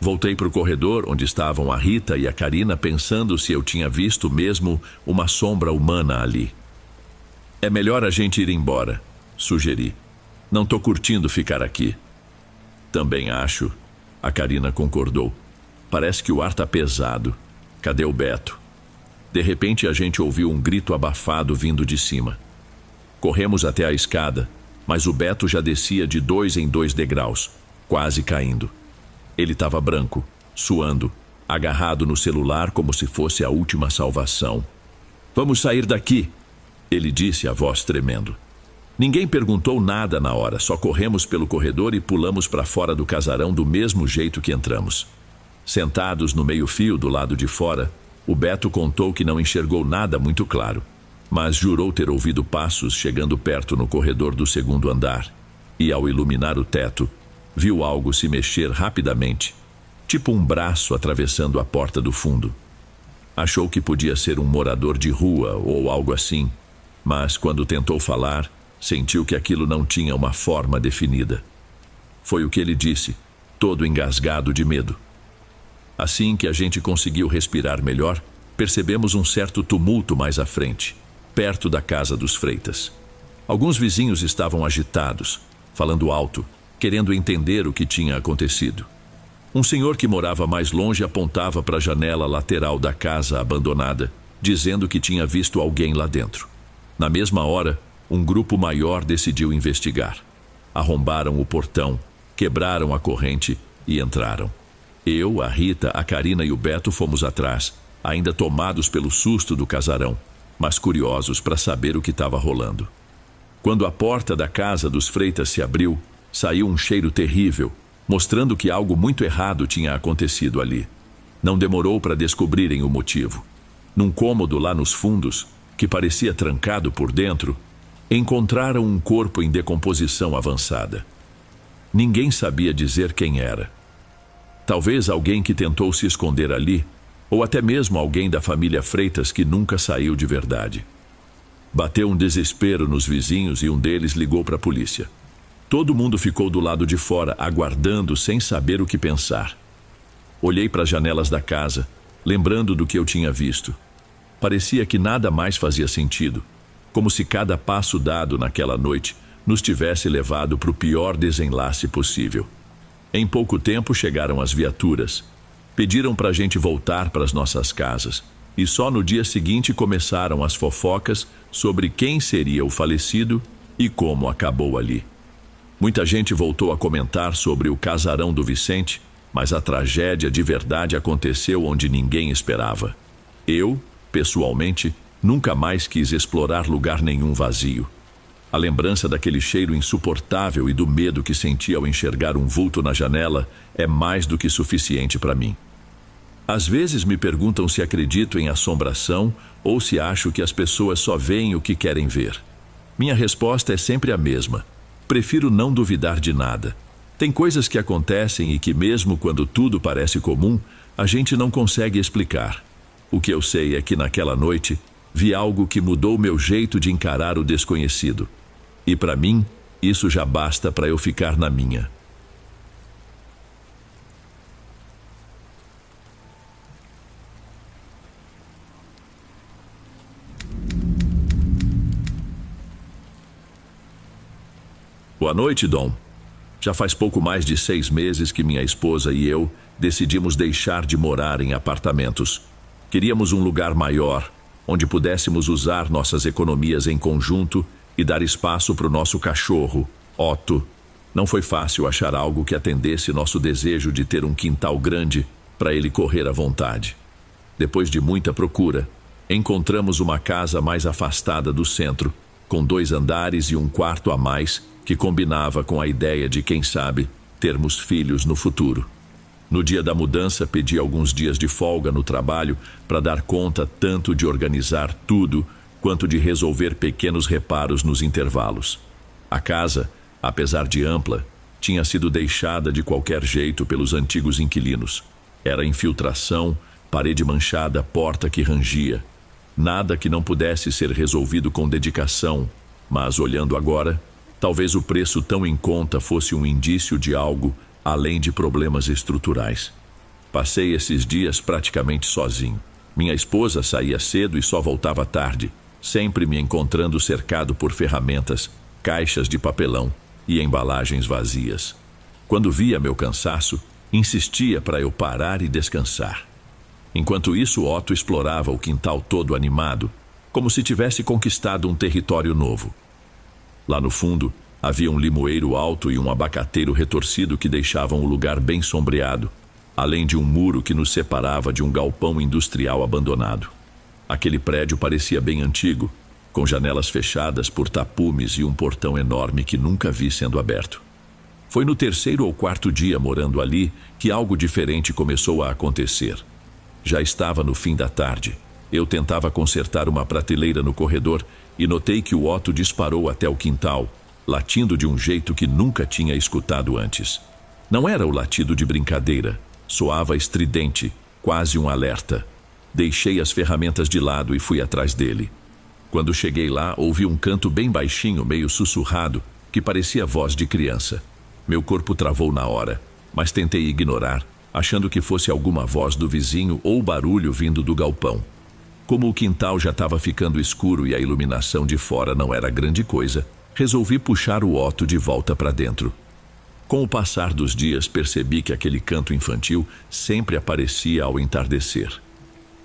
Voltei para o corredor onde estavam a Rita e a Karina, pensando se eu tinha visto mesmo uma sombra humana ali. "É melhor a gente ir embora", sugeri. "Não tô curtindo ficar aqui." "Também acho", a Karina concordou. "Parece que o ar tá pesado. Cadê o Beto?" De repente a gente ouviu um grito abafado vindo de cima. Corremos até a escada, mas o Beto já descia de 2 em 2 degraus, quase caindo. Ele estava branco, suando, agarrado no celular como se fosse a última salvação. "Vamos sair daqui", ele disse, a voz tremendo. Ninguém perguntou nada na hora, só corremos pelo corredor e pulamos para fora do casarão do mesmo jeito que entramos. Sentados no meio-fio do lado de fora, o Beto contou que não enxergou nada muito claro, mas jurou ter ouvido passos chegando perto no corredor do 2º andar, e ao iluminar o teto, viu algo se mexer rapidamente, tipo um braço atravessando a porta do fundo. Achou que podia ser um morador de rua ou algo assim, mas quando tentou falar, sentiu que aquilo não tinha uma forma definida. Foi o que ele disse, todo engasgado de medo. Assim que a gente conseguiu respirar melhor, percebemos um certo tumulto mais à frente, perto da casa dos Freitas. Alguns vizinhos estavam agitados, falando alto, querendo entender o que tinha acontecido. Um senhor que morava mais longe apontava para a janela lateral da casa abandonada, dizendo que tinha visto alguém lá dentro. Na mesma hora, um grupo maior decidiu investigar. Arrombaram o portão, quebraram a corrente e entraram. Eu, a Rita, a Karina e o Beto fomos atrás, ainda tomados pelo susto do casarão, mas curiosos para saber o que estava rolando. Quando a porta da casa dos Freitas se abriu, saiu um cheiro terrível, mostrando que algo muito errado tinha acontecido ali. Não demorou para descobrirem o motivo. Num cômodo lá nos fundos, que parecia trancado por dentro, encontraram um corpo em decomposição avançada. Ninguém sabia dizer quem era. Talvez alguém que tentou se esconder ali, ou até mesmo alguém da família Freitas que nunca saiu de verdade. Bateu um desespero nos vizinhos e um deles ligou para a polícia. Todo mundo ficou do lado de fora, aguardando sem saber o que pensar. Olhei para as janelas da casa, lembrando do que eu tinha visto. Parecia que nada mais fazia sentido, como se cada passo dado naquela noite nos tivesse levado para o pior desenlace possível. Em pouco tempo chegaram as viaturas. Pediram para a gente voltar para as nossas casas. E só no dia seguinte começaram as fofocas sobre quem seria o falecido e como acabou ali. Muita gente voltou a comentar sobre o casarão do Vicente, mas a tragédia de verdade aconteceu onde ninguém esperava. Eu, pessoalmente, nunca mais quis explorar lugar nenhum vazio. A lembrança daquele cheiro insuportável e do medo que senti ao enxergar um vulto na janela é mais do que suficiente para mim. Às vezes me perguntam se acredito em assombração ou se acho que as pessoas só veem o que querem ver. Minha resposta é sempre a mesma. Prefiro não duvidar de nada. Tem coisas que acontecem e que mesmo quando tudo parece comum, a gente não consegue explicar. O que eu sei é que naquela noite vi algo que mudou meu jeito de encarar o desconhecido. E para mim, isso já basta para eu ficar na minha. Boa noite, Dom. Já faz pouco mais de 6 meses que minha esposa e eu decidimos deixar de morar em apartamentos. Queríamos um lugar maior, onde pudéssemos usar nossas economias em conjunto e dar espaço para o nosso cachorro, Otto, Não foi fácil achar algo que atendesse nosso desejo de ter um quintal grande para ele correr à vontade. Depois de muita procura, encontramos uma casa mais afastada do centro, com 2 andares e um quarto a mais, que combinava com a ideia de, quem sabe, termos filhos no futuro. No dia da mudança, pedi alguns dias de folga no trabalho para dar conta tanto de organizar tudo, quanto de resolver pequenos reparos nos intervalos. A casa, apesar de ampla, tinha sido deixada de qualquer jeito pelos antigos inquilinos. Era infiltração, parede manchada, porta que rangia. Nada que não pudesse ser resolvido com dedicação, mas, olhando agora, talvez o preço tão em conta fosse um indício de algo além de problemas estruturais. Passei esses dias praticamente sozinho. Minha esposa saía cedo e só voltava tarde, sempre me encontrando cercado por ferramentas, caixas de papelão e embalagens vazias. Quando via meu cansaço, insistia para eu parar e descansar. Enquanto isso, Otto explorava o quintal todo animado, como se tivesse conquistado um território novo. Lá no fundo, havia um limoeiro alto e um abacateiro retorcido que deixavam o lugar bem sombreado, além de um muro que nos separava de um galpão industrial abandonado. Aquele prédio parecia bem antigo, com janelas fechadas por tapumes e um portão enorme que nunca vi sendo aberto. Foi no 3º ou 4º dia morando ali que algo diferente começou a acontecer. Já estava no fim da tarde. Eu tentava consertar uma prateleira no corredor e notei que o Otto disparou até o quintal, latindo de um jeito que nunca tinha escutado antes. Não era o latido de brincadeira, soava estridente, quase um alerta. Deixei as ferramentas de lado e fui atrás dele. Quando cheguei lá, ouvi um canto bem baixinho, meio sussurrado, que parecia voz de criança. Meu corpo travou na hora, mas tentei ignorar, achando que fosse alguma voz do vizinho ou barulho vindo do galpão. Como o quintal já estava ficando escuro e a iluminação de fora não era grande coisa, resolvi puxar o Otto de volta para dentro. Com o passar dos dias, percebi que aquele canto infantil sempre aparecia ao entardecer.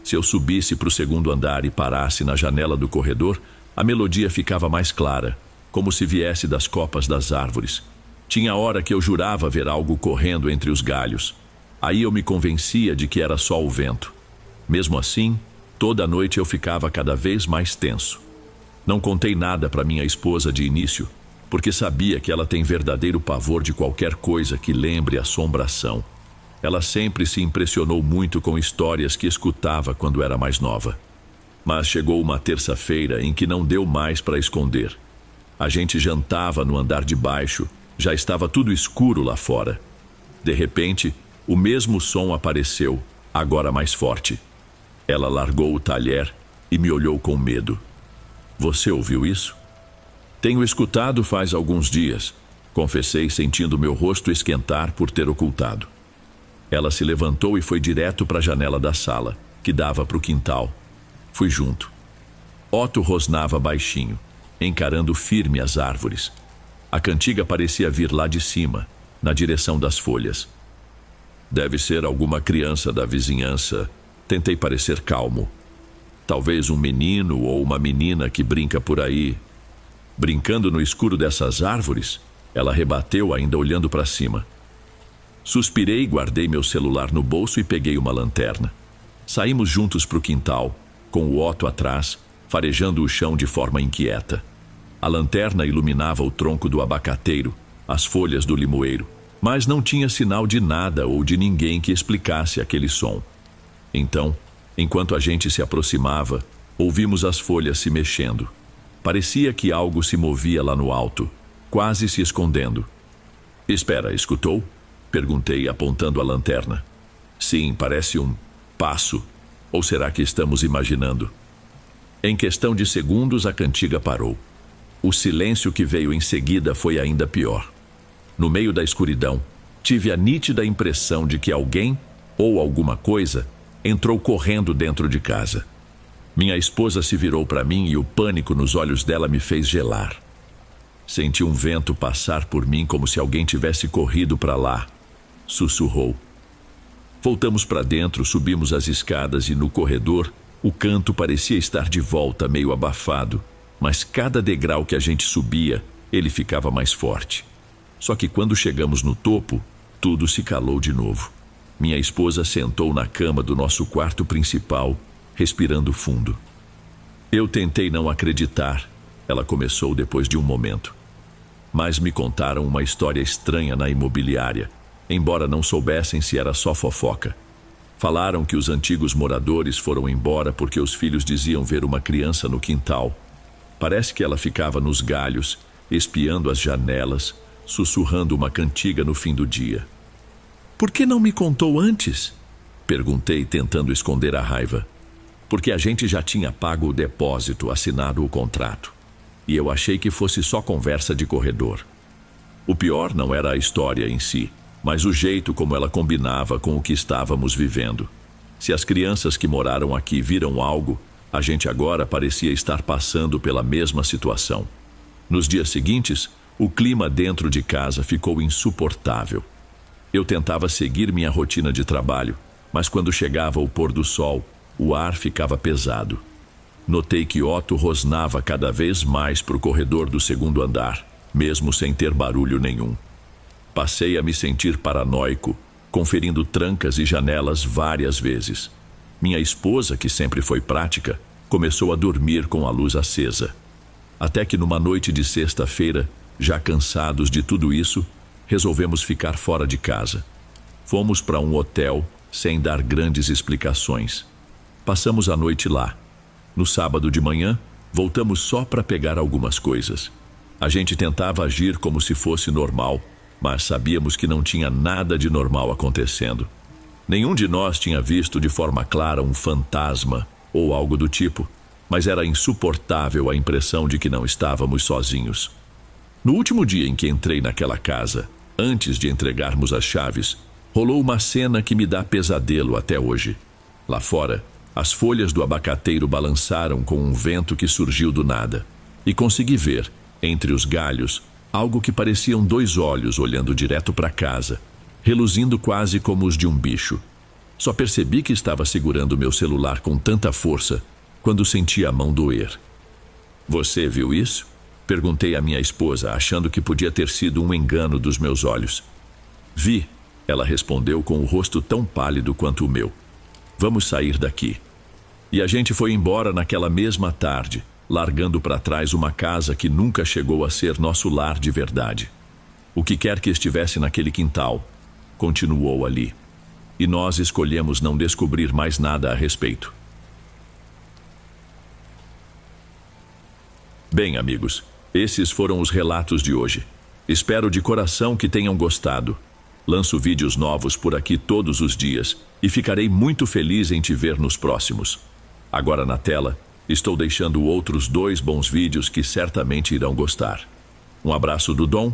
Se eu subisse para o 2º andar e parasse na janela do corredor, a melodia ficava mais clara, como se viesse das copas das árvores. Tinha hora que eu jurava ver algo correndo entre os galhos. Aí eu me convencia de que era só o vento. Mesmo assim, toda noite eu ficava cada vez mais tenso. Não contei nada para minha esposa de início, porque sabia que ela tem verdadeiro pavor de qualquer coisa que lembre assombração. Ela sempre se impressionou muito com histórias que escutava quando era mais nova. Mas chegou uma terça-feira em que não deu mais para esconder. A gente jantava no andar de baixo, já estava tudo escuro lá fora. De repente, o mesmo som apareceu, agora mais forte. Ela largou o talher e me olhou com medo. Você ouviu isso? Tenho escutado faz alguns dias, confessei, sentindo meu rosto esquentar por ter ocultado. Ela se levantou e foi direto para a janela da sala, que dava para o quintal. Fui junto. Otto rosnava baixinho, encarando firme as árvores. A cantiga parecia vir lá de cima, na direção das folhas. Deve ser alguma criança da vizinhança. Tentei parecer calmo. Talvez um menino ou uma menina que brinca por aí. Brincando no escuro dessas árvores? Ela rebateu, ainda olhando para cima. Suspirei, guardei meu celular no bolso e peguei uma lanterna. Saímos juntos para o quintal, com o Otto atrás, farejando o chão de forma inquieta. A lanterna iluminava o tronco do abacateiro, as folhas do limoeiro, mas não tinha sinal de nada ou de ninguém que explicasse aquele som. Então, enquanto a gente se aproximava, ouvimos as folhas se mexendo. Parecia que algo se movia lá no alto, quase se escondendo. Espera, escutou? Perguntei, apontando a lanterna. Sim, parece um passo. Ou será que estamos imaginando? Em questão de segundos, a cantiga parou. O silêncio que veio em seguida foi ainda pior. No meio da escuridão, tive a nítida impressão de que alguém, ou alguma coisa, entrou correndo dentro de casa. Minha esposa se virou para mim e o pânico nos olhos dela me fez gelar. Senti um vento passar por mim como se alguém tivesse corrido para lá. Sussurrou. Voltamos para dentro, subimos as escadas e no corredor, o canto parecia estar de volta, meio abafado, mas cada degrau que a gente subia, ele ficava mais forte. Só que quando chegamos no topo, tudo se calou de novo. Minha esposa sentou na cama do nosso quarto principal, respirando fundo. Eu tentei não acreditar, ela começou depois de um momento. Mas me contaram uma história estranha na imobiliária, embora não soubessem se era só fofoca. Falaram que os antigos moradores foram embora porque os filhos diziam ver uma criança no quintal. Parece que ela ficava nos galhos, espiando as janelas, sussurrando uma cantiga no fim do dia. Por que não me contou antes? Perguntei, tentando esconder a raiva. Porque a gente já tinha pago o depósito, assinado o contrato. E eu achei que fosse só conversa de corredor. O pior não era a história em si, mas o jeito como ela combinava com o que estávamos vivendo. Se as crianças que moraram aqui viram algo, a gente agora parecia estar passando pela mesma situação. Nos dias seguintes, o clima dentro de casa ficou insuportável. Eu tentava seguir minha rotina de trabalho, mas quando chegava o pôr do sol, o ar ficava pesado. Notei que Otto rosnava cada vez mais para o corredor do segundo andar, mesmo sem ter barulho nenhum. Passei a me sentir paranoico, conferindo trancas e janelas várias vezes. Minha esposa, que sempre foi prática, começou a dormir com a luz acesa. Até que numa noite de sexta-feira, já cansados de tudo isso, resolvemos ficar fora de casa. Fomos para um hotel, sem dar grandes explicações. Passamos a noite lá. No sábado de manhã, voltamos só para pegar algumas coisas. A gente tentava agir como se fosse normal, mas sabíamos que não tinha nada de normal acontecendo. Nenhum de nós tinha visto de forma clara um fantasma ou algo do tipo, mas era insuportável a impressão de que não estávamos sozinhos. No último dia em que entrei naquela casa, antes de entregarmos as chaves, rolou uma cena que me dá pesadelo até hoje. Lá fora, as folhas do abacateiro balançaram com um vento que surgiu do nada, e consegui ver, entre os galhos, algo que pareciam 2 olhos olhando direto para casa, reluzindo quase como os de um bicho. Só percebi que estava segurando meu celular com tanta força quando senti a mão doer. Você viu isso? Perguntei à minha esposa, achando que podia ter sido um engano dos meus olhos. Vi, ela respondeu com o rosto tão pálido quanto o meu. Vamos sair daqui. E a gente foi embora naquela mesma tarde, largando para trás uma casa que nunca chegou a ser nosso lar de verdade. O que quer que estivesse naquele quintal, continuou ali. E nós escolhemos não descobrir mais nada a respeito. Bem, amigos, esses foram os relatos de hoje. Espero de coração que tenham gostado. Lanço vídeos novos por aqui todos os dias e ficarei muito feliz em te ver nos próximos. Agora na tela, estou deixando outros 2 bons vídeos que certamente irão gostar. Um abraço do Dom